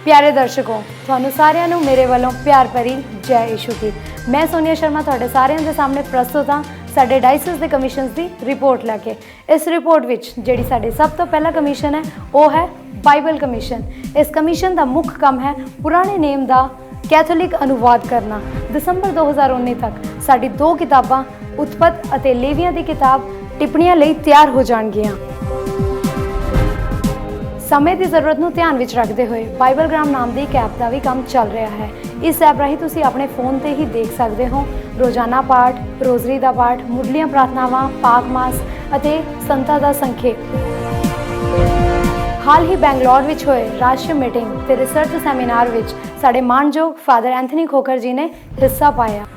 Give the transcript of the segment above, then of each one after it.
प्यारे दर्शकों, ਤੁਹਾਨੂੰ ਸਾਰਿਆਂ ਨੂੰ ਮੇਰੇ ਵੱਲੋਂ ਪਿਆਰ ਭਰੀ ਜੈ ਯਿਸ਼ੂ ਦੀ। ਮੈਂ ਸੋਨੀਆ ਸ਼ਰਮਾ ਤੁਹਾਡੇ ਸਾਰਿਆਂ ਦੇ ਸਾਹਮਣੇ ਪ੍ਰਸਤੁਤ ਹਾਂ ਸਾਡੇ ਡਾਇਸਿਸ ਦੇ ਕਮਿਸ਼ਨਸ ਦੀ ਰਿਪੋਰਟ ਲੈ ਕੇ। ਇਸ ਰਿਪੋਰਟ ਵਿੱਚ ਜਿਹੜੀ ਸਾਡੀ ਸਭ ਤੋਂ ਪਹਿਲਾ ਕਮਿਸ਼ਨ ਹੈ ਉਹ ਹੈ ਬਾਈਬਲ ਕਮਿਸ਼ਨ। ਇਸ ਕਮਿਸ਼ਨ ਦਾ ਮੁੱਖ ਕੰਮ ਹੈ ਪੁਰਾਣੇ ਨੇਮ ਦਾ ਕੈਥੋਲਿਕ ਅਨੁਵਾਦ ਕਰਨਾ। ਦਸੰਬਰ 2019 ਤੱਕ ਸਾਡੀ 2 ਕਿਤਾਬਾਂ ਉਤਪਤ ਅਤੇ ਲੇਵੀਆਂ ਦੀ ਕਿਤਾਬ ਟਿੱਪਣੀਆਂ ਲਈ ਤਿਆਰ ਹੋ ਜਾਣਗੀਆਂ। समय की जरूरत को ध्यान में रखते हुए बाइबलग्राम नाम की एक ऐप का भी काम चल रहा है। इस ऐप राही तुसी अपने फोन से ही देख सकते हो रोजाना पाठ, रोजरी का पाठ, मुढ़लियां प्रार्थनावां, पाक मास और संतां दा संखेप। हाल ही बैंगलोर में होए राष्ट्रीय मीटिंग ते रिसर्च सैमीनार में साडे मानयोग फादर एंथनी खोखर जी ने हिस्सा पाया।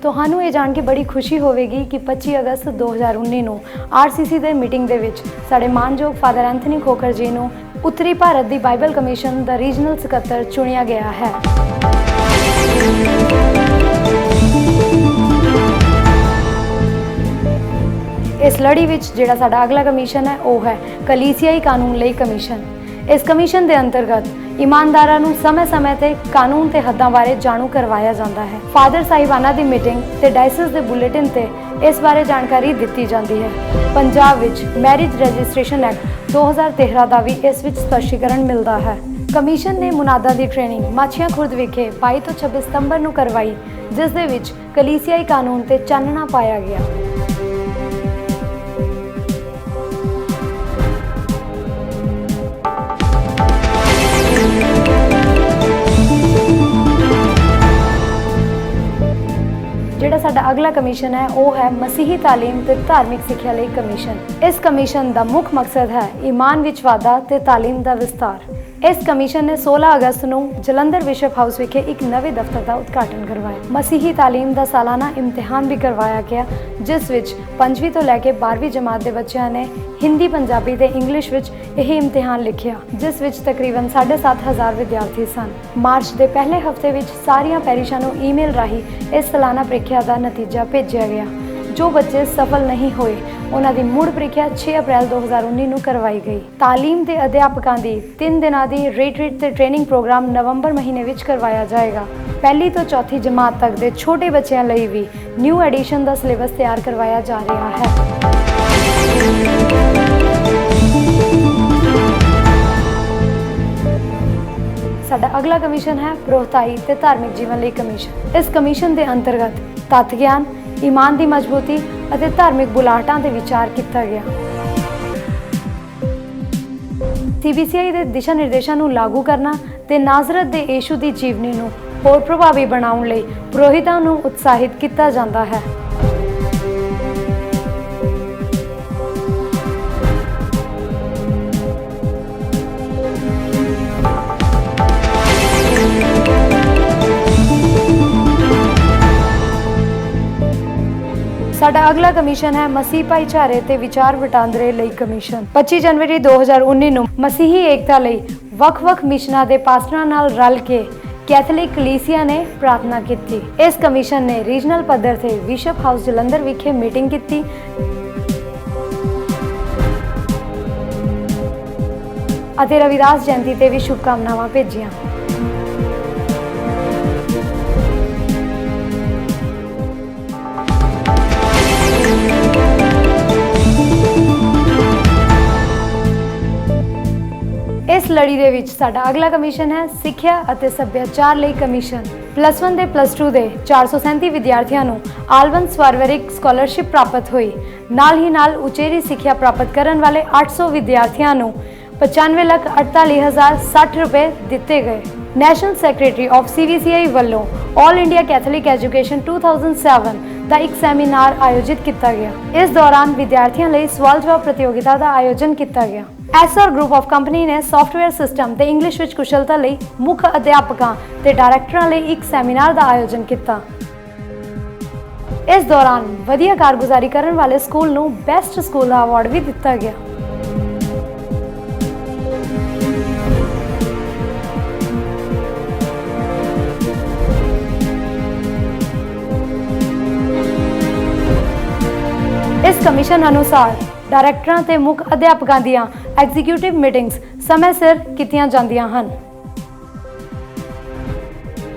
ਤੁਹਾਨੂੰ ਇਹ ਜਾਣ ਕੇ ਬੜੀ ਖੁਸ਼ੀ ਹੋਵੇਗੀ ਕਿ 25 ਅਗਸਤ 2019 ਨੂੰ RCC ਦੇ ਮੀਟਿੰਗ ਦੇ ਵਿੱਚ ਸਾਡੇ ਮਾਨਯੋਗ ਫਾਦਰ ਐਂਥਨੀ ਖੋਖਰ ਜੀ ਨੂੰ ਉੱਤਰੀ ਭਾਰਤ ਦੀ ਬਾਈਬਲ ਕਮਿਸ਼ਨ ਦਾ ਰੀਜਨਲ ਸਕੱਤਰ ਚੁਣਿਆ ਗਿਆ ਹੈ। ਇਸ ਲੜੀ ਵਿੱਚ ਜਿਹੜਾ ਸਾਡਾ ਅਗਲਾ ਕਮਿਸ਼ਨ ਹੈ ਉਹ ਹੈ ਕਲੀਸਿਆਈ ਕਾਨੂੰਨ ਲਈ ਕਮਿਸ਼ਨ। इस कमीशन के अंतर्गत ईमानदारां नूं समय-समय ते कानून ते हद्दां बारे जाणू करवाया जाता है। फादर साहिबाना की मीटिंग ते डायसिस के बुलेटिन ते इस बारे जानकारी दी जाती है। पंजाब विच मैरिज रजिस्ट्रेशन एक्ट 2013 का भी इस विच स्पष्टीकरण मिलता है। कमीशन ने मुनादा की ट्रेनिंग माछिया खुर्द विखे 22 तो 26 सितंबर नूं करवाई, जिस दे विच कलीसियाई कानून ते चानना पाया गया। ਜਿਹੜਾ ਸਾਡਾ ਅਗਲਾ ਕਮਿਸ਼ਨ ਹੈ ਉਹ ਹੈ ਮਸੀਹੀ ਤਾਲੀਮ ਤੇ ਧਾਰਮਿਕ ਸਿੱਖਿਆ ਲਈ ਕਮਿਸ਼ਨ। ਇਸ ਕਮਿਸ਼ਨ ਦਾ ਮੁੱਖ ਮਕਸਦ ਹੈ ਈਮਾਨ ਵਿੱਚ ਵਾਧਾ ਤੇ ਤਾਲੀਮ ਦਾ ਵਿਸਤਾਰ। ਇਸ ਕਮਿਸ਼ਨ ਨੇ 16 ਅਗਸਤ ਨੂੰ ਜਲੰਧਰ ਬਿਸ਼ਪ ਹਾਊਸ ਵਿਖੇ ਇੱਕ ਨਵੇਂ ਦਫ਼ਤਰ ਦਾ ਉਦਘਾਟਨ ਕਰਵਾਇਆ। ਮਸੀਹੀ ਤਾਲੀਮ ਦਾ ਸਾਲਾਨਾ ਇਮਤਿਹਾਨ ਵੀ ਕਰਵਾਇਆ ਗਿਆ, ਜਿਸ ਵਿੱਚ 5ਵੀਂ ਤੋਂ ਲੈ ਕੇ 12ਵੀਂ ਜਮਾਤ ਦੇ ਬੱਚਿਆਂ ਨੇ ਹਿੰਦੀ, ਪੰਜਾਬੀ ਤੇ ਇੰਗਲਿਸ਼ ਵਿੱਚ ਇਹ ਇਮਤਿਹਾਨ ਲਿਖਿਆ, ਜਿਸ ਵਿੱਚ ਤਕਰੀਬਨ 7,500 ਵਿਦਿਆਰਥੀ ਸਨ। ਮਾਰਚ ਦੇ ਪਹਿਲੇ ਹਫ਼ਤੇ ਵਿੱਚ ਸਾਰੀਆਂ ਪੈਰਿਸ਼ਾਂ ਨੂੰ ਈਮੇਲ ਰਾਹੀਂ ਇਸ ਸਾਲਾਨਾ ਪ੍ਰੀਖਿਆ ਦਾ ਨਤੀਜਾ ਭੇਜਿਆ ਗਿਆ। जो बच्चे सफल नहीं होए उन्हां दी मुड़ ਪ੍ਰੀਖਿਆ 6 अप्रैल 2019 ਨੂੰ ਕਰਵਾਈ ਗਈ। ਤਾਲੀਮ ਦੇ ਅਧਿਆਪਕਾਂ ਦੀ 3 ਦਿਨਾਂ ਦੀ ਰੀਟਰੀਟ ਤੇ ਟ੍ਰੇਨਿੰਗ ਪ੍ਰੋਗਰਾਮ ਨਵੰਬਰ ਮਹੀਨੇ ਵਿੱਚ ਕਰਵਾਇਆ ਜਾਏਗਾ। ਪਹਿਲੀ ਤੋਂ ਚੌਥੀ ਜਮਾਤ ਤੱਕ ਦੇ ਛੋਟੇ ਬੱਚਿਆਂ ਲਈ ਵੀ ਨਿਊ ਐਡੀਸ਼ਨ ਦਾ ਸਿਲੇਬਸ ਤਿਆਰ ਕਰਵਾਇਆ ਜਾ ਰਿਹਾ ਹੈ। ਸਾਡਾ ਅਗਲਾ ਕਮਿਸ਼ਨ ਹੈ ਪ੍ਰੋਹਤਾਈ ਤੇ ਧਾਰਮਿਕ ਜੀਵਨ ਲਈ ਕਮਿਸ਼ਨ। ਇਸ ਕਮਿਸ਼ਨ ਦੇ ਅੰਤਰਗਤ ਤੱਤ ਗਿਆਨ, ईमान की मजबूती और धार्मिक बुलाहटां ते विचार किया गया। CBCI के दिशा निर्देशों को लागू करना ते नाज़रत दे यीशु की जीवनी नूं होर प्रभावी बनाउण लई पुरोहितां नूं उत्साहित किया जाता है। साडा अगला कमीशन है मसीह भाईचारे ते विचार वटांदरे लई कमीशन। 25 जनवरी 2019 ਨੂੰ मसीही एकता ਲਈ ਵੱਖ-ਵੱਖ ਮਿਸ਼ਨਾਂ ਦੇ ਪਾਸਟਰਾਂ ਨਾਲ ਰਲ ਕੇ ਕੈਥੋਲਿਕ ਕਲੀਸਿਆ ਨੇ ਪ੍ਰਾਰਥਨਾ ਕੀਤੀ। ਇਸ ਕਮਿਸ਼ਨ ਨੇ ਰੀਜਨਲ ਪੱਧਰ ਤੇ ਬਿਸ਼ਪ ਹਾਊਸ ਜਲੰਧਰ ਵਿਖੇ ਮੀਟਿੰਗ ਕੀਤੀ ਅਤੇ ਰਵਿਦਾਸ ਜਯੰਤੀ ਤੇ ਵੀ ਸ਼ੁਭਕਾਮਨਾਵਾਂ ਭੇਜੀਆਂ। इस लड़ी दे विच साडा अगला कमीशन है सिक्ख्या ਅਤੇ ਸੱਭਿਆਚਾਰ ਲਈ कमीशन। +1 ਤੇ +2 ਦੇ 437 ਵਿਦਿਆਰਥੀਆਂ ਨੂੰ ਆਲਵਨ ਸਵਾਰਵਰਿਕ ਸਕਾਲਰਸ਼ਿਪ ਪ੍ਰਾਪਤ ਹੋਈ। ਨਾਲ ਹੀ ਨਾਲ ਉਚੇਰੀ ਸਿੱਖਿਆ ਪ੍ਰਾਪਤ ਕਰਨ ਵਾਲੇ 800 ਵਿਦਿਆਰਥੀਆਂ ਨੂੰ 95,48,060 रुपए ਦਿੱਤੇ ਗਏ। ਨੈਸ਼ਨਲ ਸੈਕਟਰੀ ਆਫ CBCI ਵੱਲੋਂ ਆਲ ਇੰਡੀਆ ਕੈਥੋਲਿਕ ਐਜੂਕੇਸ਼ਨ 2007 ਦਾ ਇੱਕ ਸੈਮੀਨਾਰ ਆਯੋਜਿਤ ਕੀਤਾ ਗਿਆ। ਇਸ ਦੌਰਾਨ ਵਿਦਿਆਰਥੀਆਂ ਲਈ ਸਵਾਲ ਜਵਾਬ ਪ੍ਰਤੀਯੋਗਿਤਾ ਦਾ ਆਯੋਜਨ ਕੀਤਾ ਗਿਆ। SR ਗਰੁੱਪ ਆਫ ਕੰਪਨੀ ਨੇ ਸੌਫਟਵੇਅਰ ਸਿਸਟਮ ਤੇ ਇੰਗਲਿਸ਼ ਵਿੱਚ ਕੁਸ਼ਲਤਾ ਲਈ ਮੁੱਖ ਅਧਿਆਪਕਾਂ ਤੇ ਡਾਇਰੈਕਟਰਾਂ ਲਈ ਇੱਕ ਸੈਮੀਨਾਰ ਦਾ ਆਯੋਜਨ ਕੀਤਾ। ਇਸ ਦੌਰਾਨ ਵਧੀਆ ਕਾਰਗੁਜ਼ਾਰੀ ਕਰਨ ਵਾਲੇ ਸਕੂਲ ਨੂੰ ਬੈਸਟ ਸਕੂਲ ਦਾ ਅਵਾਰਡ ਵੀ ਦਿੱਤਾ ਗਿਆ। इस कमीशन अनुसार डायरैक्टरां ते मुख अध्यापकां दीआं एग्जीक्यूटिव मीटिंग्स समय सिर कीਤੀਆਂ ਜਾਂਦੀਆਂ ਹਨ।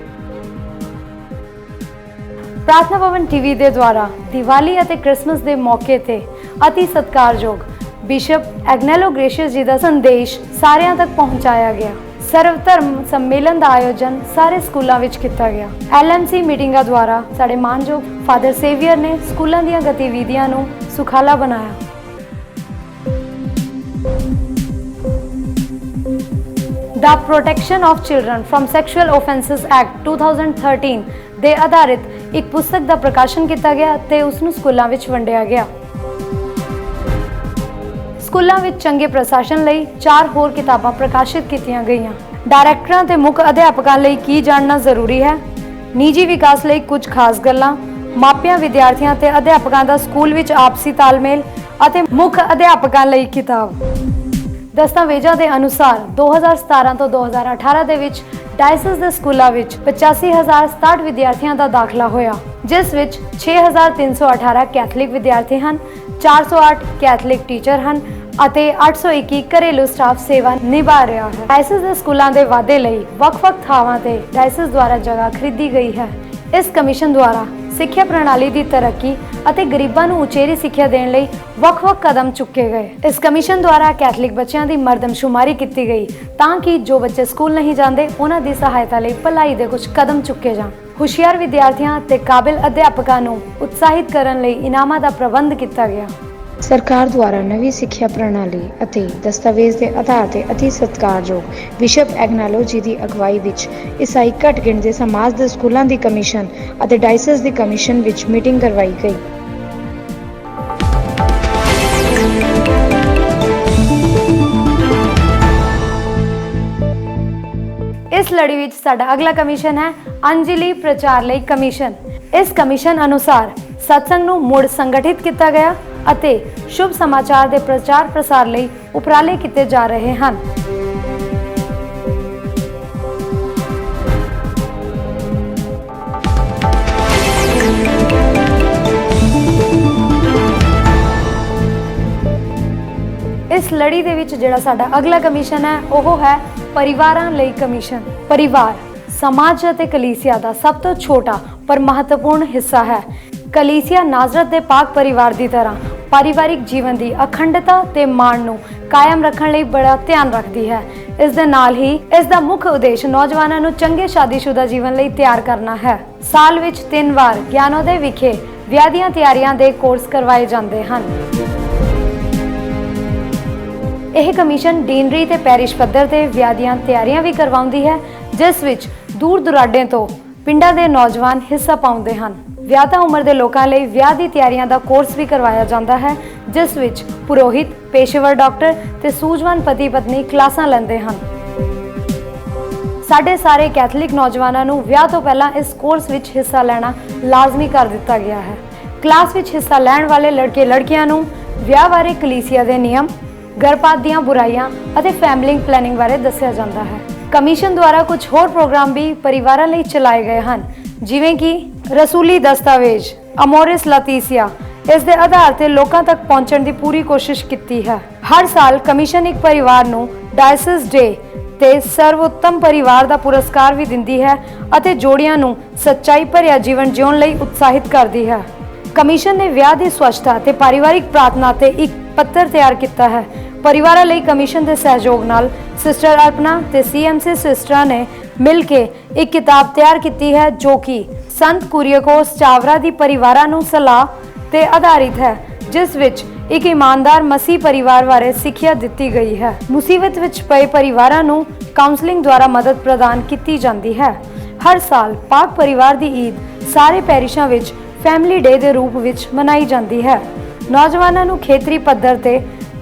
प्रार्थना भवन टीवी ਦੇ ਦੁਆਰਾ ਦੀਵਾਲੀ ਅਤੇ ਕ੍ਰਿਸਮਸ ਦੇ ਮੌਕੇ ਤੇ ਅਤੀ ਸਤਿਕਾਰਯੋਗ ਬਿਸ਼ਪ ਐਗਨੈਲੋ ਗ੍ਰੇਸ਼ੀਅਸ ਜੀ ਦਾ ਸੰਦੇਸ਼ ਸਾਰਿਆਂ ਤੱਕ ਪਹੁੰਚਾਇਆ ਗਿਆ। ਸਰਵ ਧਰਮ ਸੰਮੇਲਨ ਦਾ ਆਯੋਜਨ ਸਾਰੇ ਸਕੂਲਾਂ ਵਿੱਚ ਕੀਤਾ ਗਿਆ। LMC ਮੀਟਿੰਗਾਂ ਦੁਆਰਾ ਸਾਡੇ ਮਾਨਯੋਗ ਫਾਦਰ ਸੇਵੀਅਰ ਨੇ ਸਕੂਲਾਂ ਦੀਆਂ ਗਤੀਵਿਧੀਆਂ ਨੂੰ ਸੁਖਾਲਾ ਬਣਾਇਆ। The Protection of Children from Sexual Offences Act 2013 ਦੇ ਆਧਾਰਿਤ ਇੱਕ ਪੁਸਤਕ ਦਾ ਪ੍ਰਕਾਸ਼ਨ ਕੀਤਾ ਗਿਆ ਤੇ ਉਸ ਨੂੰ ਸਕੂਲਾਂ ਵਿੱਚ ਵੰਡਿਆ ਗਿਆ। ਸਕੂਲਾਂ ਵਿੱਚ ਚੰਗੇ ਪ੍ਰਸ਼ਾਸਨ ਲਈ 4 ਹੋਰ ਕਿਤਾਬਾਂ ਪ੍ਰਕਾਸ਼ਿਤ ਕੀਤੀਆਂ ਗਈਆਂ। ਡਾਇਰੈਕਟਰਾਂ ਤੇ ਮੁੱਖ ਅਧਿਆਪਕਾਂ ਲਈ ਕੀ ਜਾਣਨਾ ਜ਼ਰੂਰੀ ਹੈ, ਨਿੱਜੀ ਵਿਕਾਸ ਲਈ ਕੁਝ ਖਾਸ ਗੱਲਾਂ, ਮਾਪਿਆਂ ਵਿਦਿਆਰਥੀਆਂ ਤੇ ਅਧਿਆਪਕਾਂ ਦਾ ਸਕੂਲ ਵਿੱਚ ਆਪਸੀ ਤਾਲਮੇਲ ਅਤੇ ਮੁੱਖ ਅਧਿਆਪਕਾਂ ਲਈ ਕਿਤਾਬ। ਦਸਤਾਵੇਜ਼ਾਂ ਦੇ ਅਨੁਸਾਰ 2017 ਤੋਂ 2018 ਦੇ ਵਿੱਚ ਡਾਇਸਿਸ ਦੇ ਸਕੂਲਾਂ ਵਿੱਚ 85,067 ਵਿਦਿਆਰਥੀਆਂ ਦਾ ਦਾਖਲਾ ਹੋਇਆ, ਜਿਸ ਵਿੱਚ 6,318 ਕੈਥੋਲਿਕ ਵਿਦਿਆਰਥੀ ਹਨ, 408 ਕੈਥੋਲਿਕ ਟੀਚਰ ਹਨ ਅਤੇ 821 ਘਰੇਲੂ ਸਟਾਫ ਸੇਵਾ ਨਿਭਾ ਰਿਹਾ ਹੈ। ਡਾਇਸਿਸ ਦੇ ਸਕੂਲਾਂ ਦੇ ਵਾਧੇ ਲਈ ਵੱਖ-ਵੱਖ ਥਾਵਾਂ ਤੇ ਡਾਇਸਿਸ ਦੁਆਰਾ ਜਗ੍ਹਾ ਖਰੀਦੀ ਗਈ ਹੈ। ਇਸ ਕਮਿਸ਼ਨ ਦੁਆਰਾ ਸਿੱਖਿਆ ਪ੍ਰਣਾਲੀ ਦੀ ਤਰੱਕੀ ਅਤੇ ਗਰੀਬਾਂ ਨੂੰ ਉਚੇਰੀ ਸਿੱਖਿਆ ਦੇਣ ਲਈ ਵੱਖ-ਵੱਖ ਕਦਮ ਚੁੱਕੇ ਗਏ। ਇਸ ਕਮਿਸ਼ਨ ਦੁਆਰਾ ਕੈਥੋਲਿਕ ਬੱਚਿਆਂ ਦੀ ਮਰਦਮਸ਼ੁਮਾਰੀ ਕੀਤੀ ਗਈ ਤਾਂ ਕਿ ਜੋ ਬੱਚੇ ਸਕੂਲ ਨਹੀਂ ਜਾਂਦੇ ਉਹਨਾਂ ਦੀ ਸਹਾਇਤਾ ਲਈ ਭਲਾਈ ਦੇ ਕੁਝ ਕਦਮ ਚੁੱਕੇ ਜਾਣ। ਹੁਸ਼ਿਆਰ ਵਿਦਿਆਰਥੀਆਂ ਤੇ ਕਾਬਿਲ ਅਧਿਆਪਕਾਂ ਨੂੰ ਉਤਸ਼ਾਹਿਤ ਕਰਨ ਲਈ ਇਨਾਮਾਂ ਦਾ ਪ੍ਰਬੰਧ ਕੀਤਾ ਗਿਆ। ਸਰਕਾਰ ਦੁਆਰਾ ਨਵੀਂ ਸਿੱਖਿਆ ਪ੍ਰਣਾਲੀ ਅਤੇ ਦਸਤਾਵੇਜ਼ ਦੇ ਆਧਾਰ ਤੇ ਅਤੀ ਸਤਿਕਾਰਯੋਗ ਬਿਸ਼ਪ ਐਗਨਾਲੋ ਜੀ ਦੀ ਅਗਵਾਈ ਵਿੱਚ ਈਸਾਈ ਘੱਟ ਗਿਣਤੀ ਸਮਾਜ ਦੇ ਸਕੂਲਾਂ ਦੀ ਕਮਿਸ਼ਨ ਅਤੇ ਡਾਇਸਿਸ ਦੀ ਕਮਿਸ਼ਨ ਵਿੱਚ ਮੀਟਿੰਗ ਕਰਵਾਈ ਗਈ। ਇਸ ਲੜੀ ਵਿੱਚ ਸਾਡਾ ਅਗਲਾ ਕਮਿਸ਼ਨ ਹੈ ਅੰਜਲੀ ਪ੍ਰਚਾਰ ਲਈ ਕਮਿਸ਼ਨ। ਇਸ ਕਮਿਸ਼ਨ ਅਨੁਸਾਰ ਸਤਸੰਗ ਨੂੰ ਮੁੜ ਸੰਗਠਿਤ ਕੀਤਾ ਗਿਆ ਅਤੇ ਸ਼ੁਭ ਸਮਾਚਾਰ ਦੇ ਪ੍ਰਚਾਰ ਪ੍ਰਸਾਰ ਲਈ ਉਪਰਾਲੇ ਕੀਤੇ ਜਾ ਰਹੇ ਹਨ। ਇਸ ਲੜੀ ਦੇ ਵਿੱਚ ਜਿਹੜਾ ਸਾਡਾ ਅਗਲਾ ਕਮਿਸ਼ਨ ਹੈ ਉਹ ਹੈ ਪਰਿਵਾਰਾਂ ਲਈ ਕਮਿਸ਼ਨ। ਪਰਿਵਾਰ ਸਮਾਜ ਅਤੇ ਕਲੀਸਿਆ ਦਾ ਸਭ ਤੋਂ ਛੋਟਾ ਪਰ ਮਹੱਤਵਪੂਰਨ ਹਿੱਸਾ ਹੈ। ਕਲੀਸਿਆ ਨਾਜ਼ਰਤ ਦੇ ਪਾਕ ਪਰਿਵਾਰ ਦੀ ਤਰ੍ਹਾਂ ਪਾਰਿਵਾਰਿਕ ਜੀਵਨ ਦੀ ਅਖੰਡਤਾ ਤੇ ਮਾਣ ਨੂੰ ਕਾਇਮ ਰੱਖਣ ਲਈ ਬੜਾ ਧਿਆਨ ਰੱਖਦੀ ਹੈ। ਇਸ ਦੇ ਨਾਲ ਹੀ ਇਸ ਦਾ ਮੁੱਖ ਉਦੇਸ਼ ਨੌਜਵਾਨਾਂ ਨੂੰ ਚੰਗੇ ਸ਼ਾਦੀशुदा ਜੀਵਨ ਲਈ ਤਿਆਰ ਕਰਨਾ ਹੈ। ਸਾਲ ਵਿੱਚ 3 ਵਾਰ ਗਿਆਨੋਦੈ ਵਿਖੇ ਵਿਆਹ ਦੀਆਂ ਤਿਆਰੀਆਂ ਦੇ ਕੋਰਸ ਕਰਵਾਏ ਜਾਂਦੇ ਹਨ। ਇਹ ਕਮਿਸ਼ਨ ਡੀਨਰੀ ਤੇ ਪੈਰਿਸ਼ ਪੱਧਰ ਤੇ ਵਿਆਹ ਦੀਆਂ ਤਿਆਰੀਆਂ ਵੀ ਕਰਵਾਉਂਦੀ ਹੈ, ਜਿਸ ਵਿੱਚ ਦੂਰ ਦੁਰਾਡੇ ਤੋਂ ਪਿੰਡਾਂ ਦੇ ਨੌਜਵਾਨ ਹਿੱਸਾ ਪਾਉਂਦੇ ਹਨ। ਵਿਆਹਤਾ ਉਮਰ ਦੇ ਲੋਕਾਂ ਲਈ ਵਿਆਹ ਦੀ ਤਿਆਰੀਆਂ ਦਾ ਕੋਰਸ ਵੀ ਕਰਵਾਇਆ ਜਾਂਦਾ ਹੈ, ਜਿਸ ਵਿੱਚ ਪੁਰੋਹਿਤ, ਪੇਸ਼ੇਵਰ ਡਾਕਟਰ ਤੇ ਸੂਝਵਾਨ ਪਤੀ ਪਤਨੀ ਕਲਾਸਾਂ ਲੈਂਦੇ ਹਨ। ਸਾਡੇ ਸਾਰੇ ਕੈਥੋਲਿਕ ਨੌਜਵਾਨਾਂ ਨੂੰ ਵਿਆਹ ਤੋਂ ਪਹਿਲਾਂ ਇਸ ਕੋਰਸ ਵਿੱਚ ਹਿੱਸਾ ਲੈਣਾ ਲਾਜ਼ਮੀ ਕਰ ਦਿੱਤਾ ਗਿਆ ਹੈ। ਕਲਾਸ ਵਿੱਚ ਹਿੱਸਾ ਲੈਣ ਵਾਲੇ ਲੜਕੇ ਲੜਕੀਆਂ ਨੂੰ ਵਿਆਹ ਬਾਰੇ ਕਲੀਸਿਆ ਦੇ ਨਿਯਮ, ਗਰਭਪਾਤ ਦੀਆਂ ਬੁਰਾਈਆਂ ਅਤੇ ਫੈਮਿਲੀ ਪਲੈਨਿੰਗ ਬਾਰੇ ਦੱਸਿਆ ਜਾਂਦਾ ਹੈ। ਕਮਿਸ਼ਨ ਦੁਆਰਾ ਕੁਝ ਹੋਰ ਪ੍ਰੋਗਰਾਮ ਵੀ ਪਰਿਵਾਰਾਂ ਲਈ ਚਲਾਏ ਗਏ ਹਨ, ਜਿਵੇਂ ਕਿ ਰਸੂਲੀ ਦਸਤਾਵੇਜ਼ ਅਮੋਰਿਸ ਲਾਤੀਸੀਆ। ਇਸ ਦੇ ਆਧਾਰ ਤੇ ਲੋਕਾਂ ਤੱਕ ਪਹੁੰਚਣ ਦੀ ਪੂਰੀ ਕੋਸ਼ਿਸ਼ ਕੀਤੀ ਹੈ। ਹਰ ਸਾਲ ਕਮਿਸ਼ਨ ਇੱਕ ਪਰਿਵਾਰ ਨੂੰ ਡਾਇਸਿਸ ਡੇ ਤੇ ਸਰਵੋਤਮ ਪਰਿਵਾਰ ਦਾ ਪੁਰਸਕਾਰ ਵੀ ਦਿੰਦੀ ਹੈ ਅਤੇ ਜੋੜਿਆਂ ਨੂੰ ਸੱਚਾਈ ਭਰਿਆ ਜੀਵਨ ਜਿਉਣ ਲਈ ਉਤਸ਼ਾਹਿਤ ਕਰਦੀ ਹੈ। ਕਮਿਸ਼ਨ ਨੇ ਵਿਆਹ ਦੀ ਸਵੱਛਤਾ ਤੇ ਪਰਿਵਾਰਿਕ ਪ੍ਰਾਰਥਨਾ ਤੇ ਇੱਕ ਪੱਤਰ ਤਿਆਰ ਕੀਤਾ ਹੈ। ਪਰਿਵਾਰਾਂ ਲਈ ਕਮਿਸ਼ਨ ਦੇ ਸਹਿਯੋਗ ਨਾਲ ਸਿਸਟਰ ਅਰਪਨਾ ਤੇ CMC ਸਿਸਟਰਾਂ ਨੇ ਮਿਲ ਕੇ ਇੱਕ ਕਿਤਾਬ ਤਿਆਰ ਕੀਤੀ ਹੈ, ਜੋ ਕਿ ਸੰਤ ਕੁਰੀਅਕੋਸ ਚਾਵਰਾ ਦੀ ਪਰਿਵਾਰਾਂ ਨੂੰ ਸਲਾਹ ਤੇ ਆਧਾਰਿਤ ਹੈ, ਜਿਸ ਵਿੱਚ ਇੱਕ ਇਮਾਨਦਾਰ ਮਸੀਹ ਪਰਿਵਾਰ ਬਾਰੇ ਸਿੱਖਿਆ ਦਿੱਤੀ ਗਈ ਹੈ। ਮੁਸੀਬਤ ਵਿੱਚ ਪਏ ਪਰਿਵਾਰਾਂ ਨੂੰ ਕਾਉਂਸਲਿੰਗ ਦੁਆਰਾ ਮਦਦ ਪ੍ਰਦਾਨ ਕੀਤੀ ਜਾਂਦੀ ਹੈ। ਹਰ ਸਾਲ ਪਾਕ ਪਰਿਵਾਰ ਦੀ ਈਦ ਸਾਰੇ ਪੈਰਿਸ਼ਾਂ ਵਿੱਚ ਫੈਮਿਲੀ ਡੇ ਦੇ ਰੂਪ ਵਿੱਚ ਮਨਾਈ ਜਾਂਦੀ ਹੈ। ਨੌਜਵਾਨਾਂ ਨੂੰ ਖੇਤਰੀ ਪੱਧਰ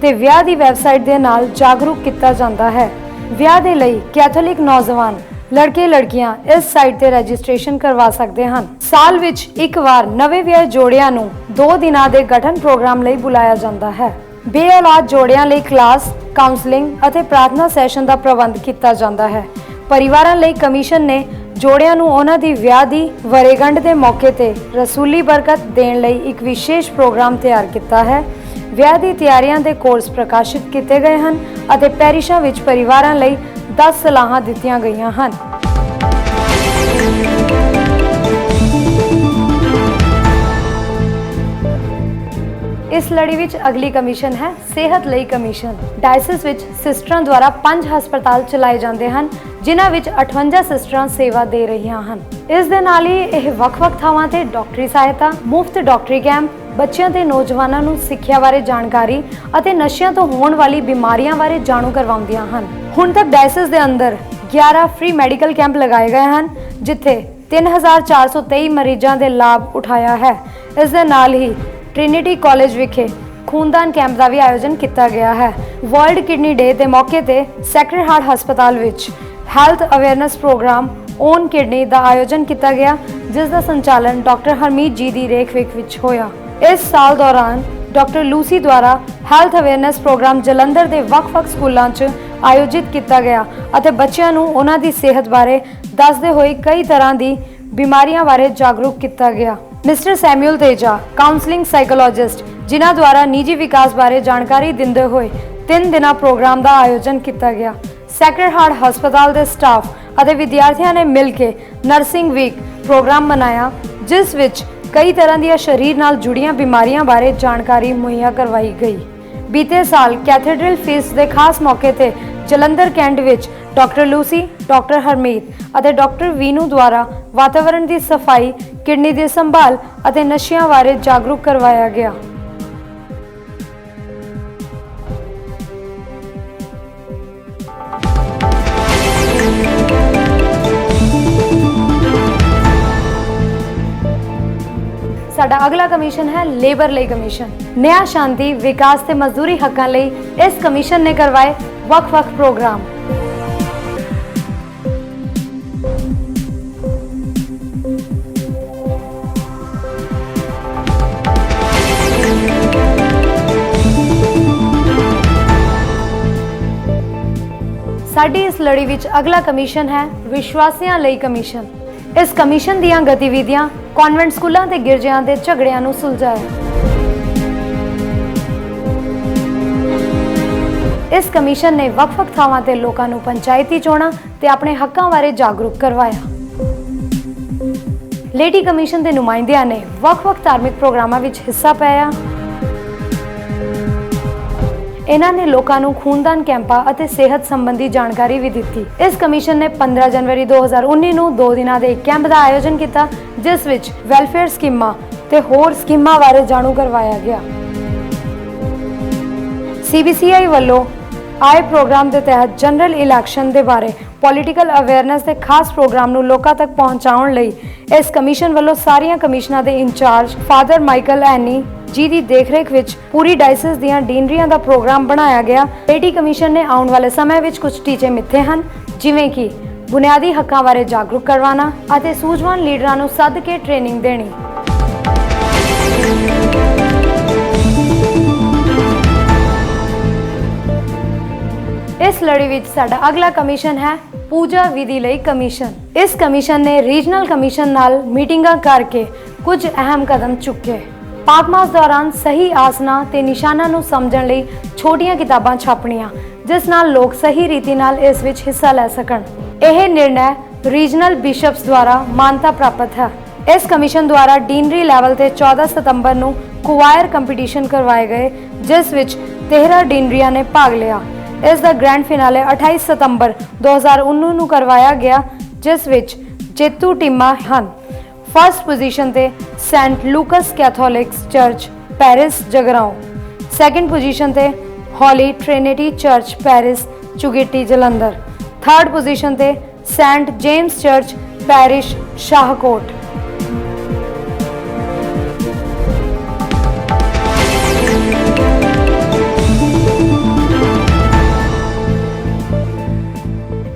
ਤੇ ਵਿਆਹ ਦੀ ਵੈਬਸਾਈਟ ਦੇ ਨਾਲ ਜਾਗਰੂਕ ਕੀਤਾ ਜਾਂਦਾ ਹੈ। ਵਿਆਹ ਦੇ ਲਈ ਕੈਥੋਲਿਕ ਨੌਜਵਾਨ ਲੜਕੇ ਲੜਕੀਆਂ ਇਸ ਸਾਈਟ ਤੇ ਰਜਿਸਟ੍ਰੇਸ਼ਨ ਕਰਵਾ ਸਕਦੇ ਹਨ। ਸਾਲ ਵਿੱਚ ਇੱਕ ਵਾਰ ਨਵੇਂ ਵਿਆਹੇ ਜੋੜਿਆਂ ਨੂੰ 2 ਦਿਨਾਂ ਦੇ ਗਠਨ ਪ੍ਰੋਗਰਾਮ ਲਈ ਬੁਲਾਇਆ ਜਾਂਦਾ ਹੈ। ਬੇਔਲਾਦ ਜੋੜਿਆਂ ਲਈ ਕਲਾਸ, ਕਾਉਂਸਲਿੰਗ ਅਤੇ ਪ੍ਰਾਰਥਨਾ ਸੈਸ਼ਨ ਦਾ ਪ੍ਰਬੰਧ ਕੀਤਾ ਜਾਂਦਾ ਹੈ। ਪਰਿਵਾਰਾਂ ਲਈ ਕਮਿਸ਼ਨ ਨੇ ਜੋੜਿਆਂ ਨੂੰ ਉਹਨਾਂ ਦੀ ਵਿਆਹ ਦੀ ਵਰ੍ਹੇਗੰਢ ਦੇ ਮੌਕੇ ਤੇ ਰਸੂਲੀ ਬਰਕਤ ਦੇਣ ਲਈ ਇੱਕ ਵਿਸ਼ੇਸ਼ ਪ੍ਰੋਗਰਾਮ ਤਿਆਰ ਕੀਤਾ ਹੈ। ਵਿਆਹ ਦੀ ਤਿਆਰੀਆਂ ਦੇ ਕੋਰਸ ਪ੍ਰਕਾਸ਼ਿਤ ਕੀਤੇ ਗਏ ਹਨ ਅਤੇ ਪੈਰਿਸ਼ਾਂ ਵਿੱਚ ਪਰਿਵਾਰਾਂ ਲਈ 10 ਸਲਾਹਾਂ ਦਿੱਤੀਆਂ ਗਈਆਂ ਹਨ। ਇਸ ਲੜੀ ਵਿੱਚ ਅਗਲੀ ਕਮਿਸ਼ਨ ਹੈ ਸਿਹਤ ਲਈ ਕਮਿਸ਼ਨ। ਡਾਇਸਿਸ ਵਿੱਚ ਸਿਸਟਰਾਂ ਦੁਆਰਾ 5 ਹਸਪਤਾਲ ਚਲਾਏ ਜਾਂਦੇ ਹਨ, ਜਿਨ੍ਹਾਂ ਵਿੱਚ 58 ਸਿਸਟਰਾਂ ਸੇਵਾ ਦੇ ਰਹੀਆਂ ਹਨ। ਇਸ ਦੇ ਨਾਲ ਹੀ ਇਹ ਵੱਖ-ਵੱਖ ਥਾਵਾਂ ਤੇ ਡਾਕਟਰੀ ਸਹਾਇਤਾ, ਮੁਫਤ ਡਾਕਟਰੀ ਕੈਂਪ, ਬੱਚਿਆਂ ਤੇ ਨੌਜਵਾਨਾਂ ਨੂੰ ਸਿੱਖਿਆ ਬਾਰੇ ਜਾਣਕਾਰੀ ਅਤੇ ਨਸ਼ਿਆਂ ਤੋਂ ਹੋਣ ਵਾਲੀ ਬਿਮਾਰੀਆਂ ਬਾਰੇ ਜਾਣੂ ਕਰਵਾਉਂਦੀਆਂ ਹਨ। ਹੁਣ ਤੱਕ ਡਾਇਸਿਸ ਦੇ ਅੰਦਰ 11 ਫ੍ਰੀ ਮੈਡੀਕਲ ਕੈਂਪ ਲਗਾਏ ਗਏ ਹਨ, ਜਿੱਥੇ 3423 ਮਰੀਜ਼ਾਂ ਦੇ ਲਾਭ ਉਠਾਇਆ ਹੈ। ਇਸ ਦੇ ਨਾਲ ਹੀ ਟ੍ਰਿਨਿਟੀ ਕਾਲਜ ਵਿਖੇ ਖੂਨਦਾਨ ਕੈਂਪ ਦਾ ਵੀ ਆਯੋਜਨ ਕੀਤਾ ਗਿਆ ਹੈ। ਵਰਲਡ ਕਿਡਨੀ ਡੇ ਦੇ ਮੌਕੇ ਤੇ ਸੈਕਰਡ ਹਾਰਟ ਹਸਪਤਾਲ ਵਿੱਚ health awareness programme on kidney ਦਾ ਆਯੋਜਨ ਕੀਤਾ ਗਿਆ, ਜਿਸ ਦਾ ਸੰਚਾਲਨ ਡਾਕਟਰ ਹਰਮੀਤ ਜੀ ਦੀ ਰੇਖ-ਵੇਖ ਵਿੱਚ ਹੋਇਆ। ਇਸ ਸਾਲ ਦੌਰਾਨ ਡਾਕਟਰ ਲੂਸੀ ਦੁਆਰਾ ਹੈਲਥ ਅਵੇਅਰਨੈਸ ਪ੍ਰੋਗਰਾਮ ਜਲੰਧਰ ਦੇ ਵੱਖ-ਵੱਖ ਸਕੂਲਾਂ 'ਚ ਆਯੋਜਿਤ ਕੀਤਾ ਗਿਆ ਅਤੇ ਬੱਚਿਆਂ ਨੂੰ ਉਹਨਾਂ ਦੀ ਸਿਹਤ ਬਾਰੇ ਦੱਸਦੇ ਹੋਏ ਕਈ ਤਰ੍ਹਾਂ ਦੀ ਬਿਮਾਰੀਆਂ ਬਾਰੇ ਜਾਗਰੂਕ ਕੀਤਾ ਗਿਆ। Mister Samuel Teja, counselling psychologist, ਜਿਨ੍ਹਾਂ ਦੁਆਰਾ ਨਿੱਜੀ ਵਿਕਾਸ ਬਾਰੇ ਜਾਣਕਾਰੀ ਦਿੰਦੇ ਹੋਏ 3 ਦਿਨਾਂ ਪ੍ਰੋਗਰਾਮ ਦਾ ਆਯੋਜਨ ਕੀਤਾ ਗਿਆ। ਸੈਕਰਡ ਹਾਰਟ ਹਸਪਤਾਲ ਦੇ ਸਟਾਫ ਅਤੇ ਵਿਦਿਆਰਥੀਆਂ ਨੇ ਮਿਲ ਕੇ ਨਰਸਿੰਗ ਵੀਕ ਪ੍ਰੋਗਰਾਮ ਮਨਾਇਆ, ਜਿਸ ਵਿੱਚ ਕਈ ਤਰ੍ਹਾਂ ਦੀਆਂ ਸਰੀਰ ਨਾਲ ਜੁੜੀਆਂ ਬਿਮਾਰੀਆਂ ਬਾਰੇ ਜਾਣਕਾਰੀ ਮੁਹੱਈਆ ਕਰਵਾਈ ਗਈ। ਬੀਤੇ ਸਾਲ ਕੈਥੇਡਰਲ ਫੀਸਟ ਦੇ ਖਾਸ ਮੌਕੇ ਤੇ ਜਲੰਧਰ ਕੈਂਟ ਵਿੱਚ ਡਾਕਟਰ ਲੂਸੀ, ਡਾਕਟਰ ਹਰਮੀਤ ਅਤੇ ਡਾਕਟਰ ਵੀਨੂ ਦੁਆਰਾ ਵਾਤਾਵਰਣ ਦੀ ਸਫਾਈ, ਕਿਡਨੀ ਦੀ ਸੰਭਾਲ ਅਤੇ ਨਸ਼ਿਆਂ ਬਾਰੇ ਜਾਗਰੂਕ ਕਰਵਾਇਆ ਗਿਆ। ਸਾਡਾ ਅਗਲਾ ਕਮਿਸ਼ਨ ਹੈ ਲੇਬਰ ਲਈ ਕਮਿਸ਼ਨ। ਨਿਆਂ, ਸ਼ਾਂਤੀ, ਵਿਕਾਸ ਤੇ ਮਜ਼ਦੂਰੀ ਹੱਕਾਂ ਲਈ ਇਸ ਕਮਿਸ਼ਨ ਨੇ ਕਰਵਾਏ ਵੱਖ-ਵੱਖ ਪ੍ਰੋਗਰਾਮ। ਸਾਡੀ ਇਸ ਲੜੀ ਵਿੱਚ ਅਗਲਾ ਕਮਿਸ਼ਨ ਹੈ ਵਿਸ਼ਵਾਸੀਆਂ ਲਈ ਕਮਿਸ਼ਨ। ਇਸ ਕਮਿਸ਼ਨ ਦੀਆਂ ਗਤੀਵਿਧੀਆਂ ਕਨਵੈਂਟ ਸਕੂਲਾਂ ਤੇ ਗਿਰਜਿਆਂ ਦੇ ਝਗੜਿਆਂ ਨੂੰ ਸੁਲਝਾਇਆ। ਇਸ ਕਮਿਸ਼ਨ ਨੇ ਵੱਖ-ਵੱਖ ਥਾਵਾਂ ਤੇ ਲੋਕਾਂ ਨੂੰ ਪੰਚਾਇਤੀ ਚੋਣਾਂ ਤੇ ਆਪਣੇ ਹੱਕਾਂ ਬਾਰੇ ਜਾਗਰੂਕ ਕਰਵਾਇਆ। ਲੇਡੀ ਕਮਿਸ਼ਨ ਦੇ ਨੁਮਾਇੰਦਿਆਂ ਨੇ ਵੱਖ-ਵੱਖ ਧਾਰਮਿਕ ਪ੍ਰੋਗਰਾਮਾਂ ਵਿੱਚ ਹਿੱਸਾ ਪਾਇਆ। ਇਹਨਾਂ ਨੇ ਲੋਕਾਂ ਨੂੰ ਖੂਨਦਾਨ ਕੈਂਪਾਂ ਅਤੇ ਸਿਹਤ ਸੰਬੰਧੀ ਜਾਣਕਾਰੀ ਵੀ ਦਿੱਤੀ। ਇਸ ਕਮਿਸ਼ਨ ਨੇ 15 ਜਨਵਰੀ 2019 ਨੂੰ 2 ਦਿਨਾਂ ਦੇ ਇੱਕ ਕੈਂਪ ਦਾ ਆਯੋਜਨ ਕੀਤਾ, ਜਿਸ ਵਿੱਚ ਵੈਲਫੇਅਰ ਸਕੀਮਾਂ ਤੇ ਹੋਰ ਸਕੀਮਾਂ ਬਾਰੇ ਜਾਣੂ ਕਰਵਾਇਆ ਗਿਆ। CBCI ਵੱਲੋਂ ਆਏ ਪ੍ਰੋਗਰਾਮ ਦੇ ਤਹਿਤ ਜਨਰਲ ਇਲੈਕਸ਼ਨ ਦੇ ਬਾਰੇ ਪੋਲੀਟੀਕਲ ਅਵੇਅਰਨੈਸ ਦੇ ਖਾਸ ਪ੍ਰੋਗਰਾਮ ਨੂੰ ਲੋਕਾਂ ਤੱਕ ਪਹੁੰਚਾਉਣ ਲਈ ਇਸ ਕਮਿਸ਼ਨ ਵੱਲੋਂ ਸਾਰੀਆਂ ਕਮਿਸ਼ਨਾਂ ਦੇ ਇੰਚਾਰਜ ਫਾਦਰ ਮਾਈਕਲ ਐਨੀ ਜੀ ਦੀ ਦੇਖਰੇਖ ਵਿੱਚ ਪੂਰੀ ਡਾਇਸਿਸ ਦੀਆਂ ਡੀਨਰੀਆਂ ਦਾ ਪ੍ਰੋਗਰਾਮ ਬਣਾਇਆ ਗਿਆ। ਲੇਡੀ ਕਮਿਸ਼ਨ ਨੇ ਆਉਣ ਵਾਲੇ ਸਮੇਂ ਵਿੱਚ ਕੁਝ ਟੀਚੇ ਮਿੱਥੇ ਹਨ, ਜਿਵੇਂ ਕਿ ਬੁਨਿਆਦੀ ਹੱਕਾਂ ਬਾਰੇ ਜਾਗਰੂਕ ਕਰਵਾਉਣਾ ਅਤੇ ਸੂਝਵਾਨ ਲੀਡਰਾਂ ਨੂੰ ਸੱਦ ਕੇ ਟ੍ਰੇਨਿੰਗ ਦੇਣੀ। ਇਸ ਲੜੀ ਵਿੱਚ ਸਾਡਾ ਅਗਲਾ ਕਮਿਸ਼ਨ ਹੈ ਪੂਜਾ ਵਿਧੀ ਲਈ ਕਮਿਸ਼ਨ। ਇਸ ਕਮਿਸ਼ਨ ਨੇ ਰੀਜਨਲ ਕਮਿਸ਼ਨ ਨਾਲ ਮੀਟਿੰਗਾਂ ਕਰਕੇ ਕੁਝ ਅਹਿਮ ਕਦਮ ਚੁੱਕੇ। ਪਾਕ ਮਾਸ ਦੌਰਾਨ ਸਹੀ ਆਸਨਾਂ ਤੇ ਨਿਸ਼ਾਨਾਂ ਨੂੰ ਸਮਝਣ ਲਈ ਛੋਟੀਆਂ ਕਿਤਾਬਾਂ ਛਾਪਣੀਆਂ, ਜਿਸ ਨਾਲ ਲੋਕ ਸਹੀ ਰੀਤੀ ਨਾਲ ਇਸ ਵਿੱਚ ਹਿੱਸਾ ਲੈ ਸਕਣ। ਇਹ ਨਿਰਣੈ ਰੀਜਨਲ ਬਿਸ਼ਪਸ ਦੁਆਰਾ ਮਾਨਤਾ ਪ੍ਰਾਪਤ ਹੈ। ਇਸ ਕਮਿਸ਼ਨ ਦੁਆਰਾ ਡੀਨਰੀ ਲੈਵਲ ਤੇ 14 ਸਤੰਬਰ ਨੂੰ ਕੁਆਇਰ ਕੰਪੀਟੀਸ਼ਨ ਕਰਵਾਏ ਗਏ, ਜਿਸ ਵਿੱਚ 13 ਡੀਨਰੀਆਂ ਨੇ ਭਾਗ ਲਿਆ। ਇਸ ਦਾ ਗ੍ਰੈਂਡ ਫਿਨਾਲੇ 28 ਸਤੰਬਰ 2019 ਨੂੰ ਕਰਵਾਇਆ ਗਿਆ, ਜਿਸ ਵਿੱਚ ਜੇਤੂ ਟੀਮਾਂ ਹਨ। ਫਸਟ ਪੋਜੀਸ਼ਨ ਤੇ Saint Luke's Catholics church parish Jagraon, second position ਤੇ Holy Trinity church parish Chugitti Jalandhar, third position ਤੇ Saint James church parish Shahkot.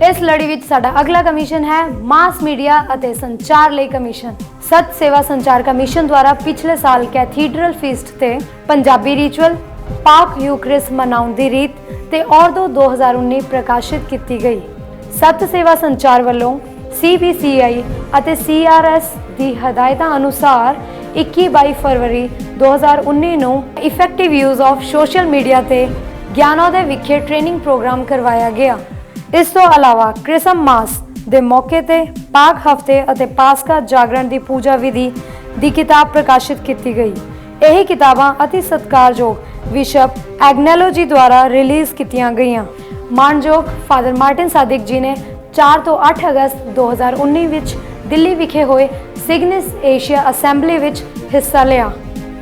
ਇਸ ਲੜੀ ਵਿੱਚ ਸਾਡਾ ਅਗਲਾ ਕਮਿਸ਼ਨ ਹੈ ਮਾਸ ਮੀਡੀਆ ਅਤੇ ਸੰਚਾਰ ਲਈ ਕਮਿਸ਼ਨ। ਸਤ ਸੇਵਾ ਸੰਚਾਰ ਕਮਿਸ਼ਨ ਦੁਆਰਾ ਪਿਛਲੇ ਸਾਲ ਕੈਥੀਡਰਲ ਫੀਸਟ ਤੇ ਪੰਜਾਬੀ ਰਿਚੁਅਲ, ਪਾਕ ਯੂਕਰਿਸਟ ਮਨਾਉਣ ਦੀ ਰੀਤ ਤੇ ਔਰਦੋ 2019 ਪ੍ਰਕਾਸ਼ਿਤ ਕੀਤੀ ਗਈ। ਸਤ ਸੇਵਾ ਸੰਚਾਰ ਵੱਲੋਂ CBCI ਅਤੇ CRS ਦੀ ਹਦਾਇਤਾਂ ਅਨੁਸਾਰ 21-22 ਫਰਵਰੀ 2019 ਨੂੰ effective use of social media ਤੇ ਗਿਆਨੋਦੈ ਵਿਖੇ ਟ੍ਰੇਨਿੰਗ ਪ੍ਰੋਗਰਾਮ ਕਰਵਾਇਆ ਗਿਆ। ਇਸ ਤੋਂ ਇਲਾਵਾ ਕ੍ਰਿਸਮ ਮਾਸ ਦੇ ਮੌਕੇ ਤੇ ਪਾਕ ਹਫ਼ਤੇ ਅਤੇ ਪਾਸਕਾ ਜਾਗਰਣ ਦੀ ਪੂਜਾ ਵਿਧੀ ਦੀ ਕਿਤਾਬ ਪ੍ਰਕਾਸ਼ਿਤ ਕੀਤੀ ਗਈ। ਇਹ ਕਿਤਾਬਾਂ ਅਤੀ ਸਤਿਕਾਰਯੋਗ ਬਿਸ਼ਪ ਐਗਨੈਲੋਜੀ ਦੁਆਰਾ ਰਿਲੀਜ਼ ਕੀਤੀਆਂ ਗਈਆਂ। ਮਾਨਯੋਗ ਫਾਦਰ ਮਾਰਟਿਨ ਸਾਦਿਕ ਜੀ ਨੇ 4 ਤੋਂ 8 ਅਗਸਤ 2019 ਵਿੱਚ ਦਿੱਲੀ ਵਿਖੇ ਹੋਏ ਸਿਗਨਸ ਏਸ਼ੀਆ ਅਸੈਂਬਲੀ ਵਿੱਚ ਹਿੱਸਾ ਲਿਆ,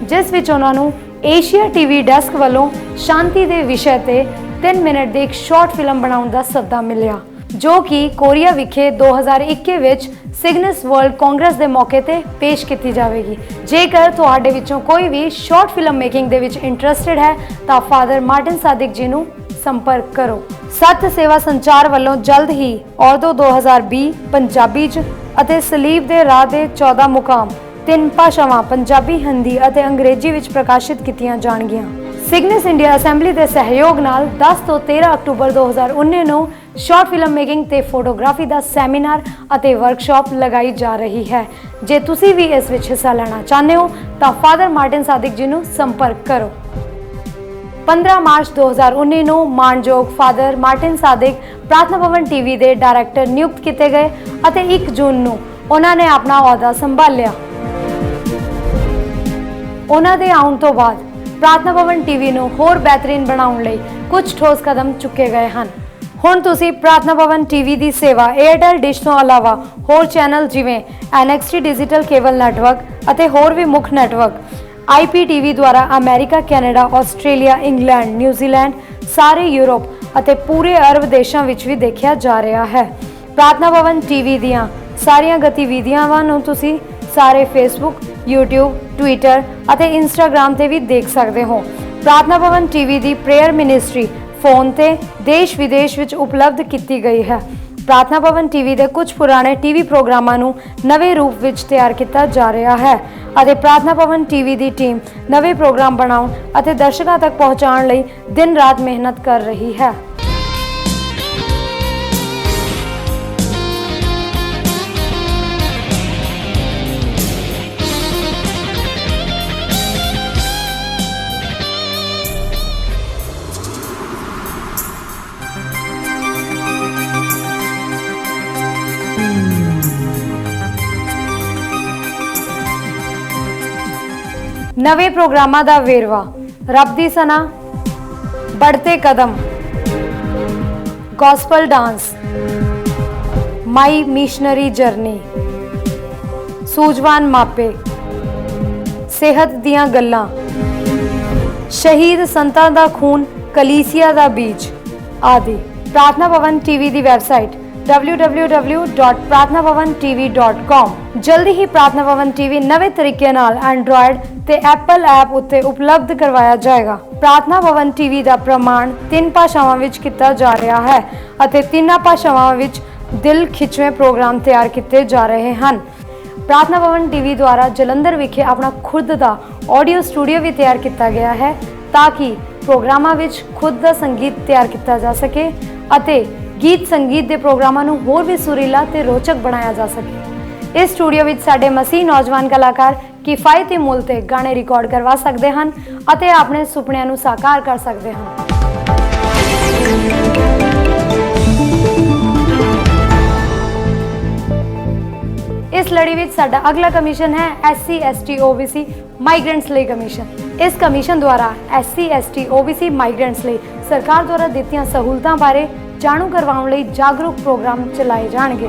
ਜਿਸ ਵਿੱਚ ਉਹਨਾਂ ਨੂੰ ਏਸ਼ੀਆ ਟੀਵੀ ਡੈਸਕ ਵੱਲੋਂ ਸ਼ਾਂਤੀ ਦੇ ਵਿਸ਼ੇ ਤੇ 3 ਮਿੰਟ ਦੀ ਇੱਕ ਸ਼ਾਰਟ ਫਿਲਮ ਬਣਾਉਣ ਦਾ ਸੱਦਾ ਮਿਲਿਆ, ਜੋ ਕਿ ਕੋਰੀਆ ਵਿਖੇ 2021 ਵਿੱਚ ਸਿਗਨਸ ਵਰਲਡ ਕਾਂਗਰਸ ਦੇ ਮੌਕੇ ਤੇ ਪੇਸ਼ ਕੀਤੀ ਜਾਵੇਗੀ। ਜੇਕਰ ਤੁਹਾਡੇ ਵਿੱਚੋਂ ਕੋਈ ਵੀ ਸ਼ਾਰਟ ਫਿਲਮ ਮੇਕਿੰਗ ਦੇ ਵਿੱਚ ਇੰਟਰਸਟਿਡ ਹੈ ਤਾਂ ਫਾਦਰ ਮਾਰਟਿਨ ਸਾਦਿਕ ਜੀ ਨੂੰ ਸੰਪਰਕ ਕਰੋ। ਸੱਤ ਸੇਵਾ ਸੰਚਾਰ ਵੱਲੋਂ ਜਲਦ ਹੀ ਔਰਦੋ 2020 ਪੰਜਾਬੀ 'ਚ ਅਤੇ ਸਲੀਬ ਦੇ ਰਾਹ ਦੇ 14 ਮੁਕਾਮ 3 ਭਾਸ਼ਾਵਾਂ ਪੰਜਾਬੀ, ਹਿੰਦੀ ਅਤੇ ਅੰਗਰੇਜ਼ੀ ਵਿੱਚ ਪ੍ਰਕਾਸ਼ਿਤ ਕੀਤੀਆਂ ਜਾਣਗੀਆਂ। ਸਿਗਨਸ ਇੰਡੀਆ ਅਸੈਂਬਲੀ ਦੇ ਸਹਿਯੋਗ ਨਾਲ 10 ਤੋਂ 13 ਅਕਤੂਬਰ 2019 ਨੂੰ ਸ਼ਾਰਟ ਫਿਲਮ ਮੇਕਿੰਗ ਤੇ ਫੋਟੋਗ੍ਰਾਫੀ ਦਾ ਸੈਮੀਨਾਰ ਅਤੇ ਵਰਕਸ਼ਾਪ ਲਗਾਈ ਜਾ ਰਹੀ ਹੈ। ਜੇ ਤੁਸੀਂ ਵੀ ਇਸ ਵਿੱਚ ਹਿੱਸਾ ਲੈਣਾ ਚਾਹੁੰਦੇ ਹੋ ਤਾਂ ਫਾਦਰ ਮਾਰਟਿਨ ਸਾਦਿਕ ਜੀ ਨੂੰ ਸੰਪਰਕ ਕਰੋ। 15 ਮਾਰਚ 2019 ਨੂੰ ਮਾਨਯੋਗ ਫਾਦਰ ਮਾਰਟਿਨ ਸਾਦਿਕ ਪ੍ਰਾਰਥਨਾ ਭਵਨ ਟੀਵੀ ਦੇ ਡਾਇਰੈਕਟਰ ਨਿਯੁਕਤ ਕੀਤੇ ਗਏ ਅਤੇ 1 ਜੂਨ ਨੂੰ ਉਹਨਾਂ ਨੇ ਆਪਣਾ ਅਹੁਦਾ ਸੰਭਾਲਿਆ। ਉਹਨਾਂ ਦੇ ਆਉਣ ਤੋਂ ਬਾਅਦ ਪ੍ਰਾਰਥਨਾ ਭਵਨ ਟੀਵੀ ਨੂੰ ਹੋਰ ਬਿਹਤਰੀਨ ਬਣਾਉਣ ਲਈ ਕੁਝ ਠੋਸ ਕਦਮ ਚੁੱਕੇ ਗਏ ਹਨ। ਹੁਣ ਤੁਸੀਂ ਪ੍ਰਾਰਥਨਾ ਭਵਨ ਟੀਵੀ ਦੀ ਸੇਵਾ ਏਅਰਟੈਲ ਡਿਸ਼ ਤੋਂ ਇਲਾਵਾ ਹੋਰ ਚੈਨਲ ਜਿਵੇਂ NXT ਡਿਜੀਟਲ ਕੇਬਲ ਨੈਟਵਰਕ ਅਤੇ ਹੋਰ ਵੀ ਮੁੱਖ ਨੈਟਵਰਕ IPTV ਦੁਆਰਾ America, Canada, Australia, England, New Zealand, ਸਾਰੇ ਯੂਰਪ ਅਤੇ ਪੂਰੇ ਅਰਬ ਦੇਸ਼ਾਂ ਵਿੱਚ ਵੀ ਦੇਖਿਆ ਜਾ ਰਿਹਾ ਹੈ। ਪ੍ਰਾਰਥਨਾ ਭਵਨ ਟੀਵੀ ਦੀਆਂ ਸਾਰੀਆਂ ਗਤੀਵਿਧੀਆਂ ਨੂੰ ਤੁਸੀਂ ਸਾਰੇ ਫੇਸਬੁੱਕ, YouTube, ਟਵਿੱਟਰ ਅਤੇ ਇੰਸਟਾਗ੍ਰਾਮ ਤੇ ਵੀ ਦੇਖ ਸਕਦੇ ਹੋ। ਪ੍ਰਾਰਥਨਾ ਭਵਨ ਟੀਵੀ ਦੀ ਪ੍ਰੇਅਰ ਮਿਨਿਸਟਰੀ ਫੋਨ ਤੇ ਦੇਸ਼ ਵਿਦੇਸ਼ ਵਿੱਚ ਉਪਲਬਧ ਕੀਤੀ ਗਈ ਹੈ। ਪ੍ਰਾਰਥਨਾ ਭਵਨ ਟੀਵੀ ਦੇ ਕੁਝ ਪੁਰਾਣੇ ਟੀਵੀ ਪ੍ਰੋਗਰਾਮਾਂ ਨੂੰ ਨਵੇਂ ਰੂਪ ਵਿੱਚ ਤਿਆਰ ਕੀਤਾ ਜਾ ਰਿਹਾ ਹੈ ਅਤੇ ਪ੍ਰਾਰਥਨਾ ਭਵਨ ਟੀਵੀ ਦੀ ਟੀਮ ਨਵੇਂ ਪ੍ਰੋਗਰਾਮ ਬਣਾਉਣ ਅਤੇ ਦਰਸ਼ਕਾਂ ਤੱਕ ਪਹੁੰਚਾਉਣ ਲਈ ਦਿਨ ਰਾਤ ਮਿਹਨਤ ਕਰ ਰਹੀ ਹੈ। ਨਵੇਂ ਪ੍ਰੋਗਰਾਮਾਂ ਦਾ ਵੇਰਵਾ, ਰੱਬ ਦੀ ਸਨਾ, बढ़ते कदम, गॉस्पल डांस, माई मिशनरी जर्नी, सूझवान मापे, सेहत दियां गल्लां, शहीद संतां दा खून, कलीसिया दा बीज आदि। प्रार्थना भवन टीवी दी वैबसाइट www.prathnabhavantv.com। जल्दी ही प्रार्थना भवन टीवी नवे तरीके नाल एंड्रॉयड ते एप्पल ऐप उत्ते उपलब्ध करवाया जाएगा। प्रार्थना भवन टीवी दा प्रमाण 3 भाषावां विच किता जा रहा है अते 3 भाषावां विच दिल खिचवें प्रोग्राम तैयार किए जा रहे हैं। प्रार्थना भवन टीवी द्वारा जलंधर विखे अपना खुद का ऑडियो स्टूडियो भी तैयार किया गया है ताकि प्रोग्रामां विच खुद का संगीत तैयार किया जा सके अते गीत संगीत के प्रोग्रामां नूं होर भी सुरीला ते रोचक बनाया जा सके। इस स्टूडियो विच साडे मसीह नौजवान कलाकार किफायती मुल ते गाने रिकॉर्ड करवा सकते हैं अते अपने सुपनिਆਂ ਨੂੰ साकार कर सकते हैं। इस लड़ी विच साडा अगला कमीशन है SC ST OBC माइग्रेंट्स ਲਈ कमीशन। इस कमीशन द्वारा SC ST OBC माइग्रेंट्स ਲਈ सरकार द्वारा दित्तियां सहूलतां बारे जाणू करवाउण ਲਈ जागरूक प्रोग्राम चलाए जाणगे।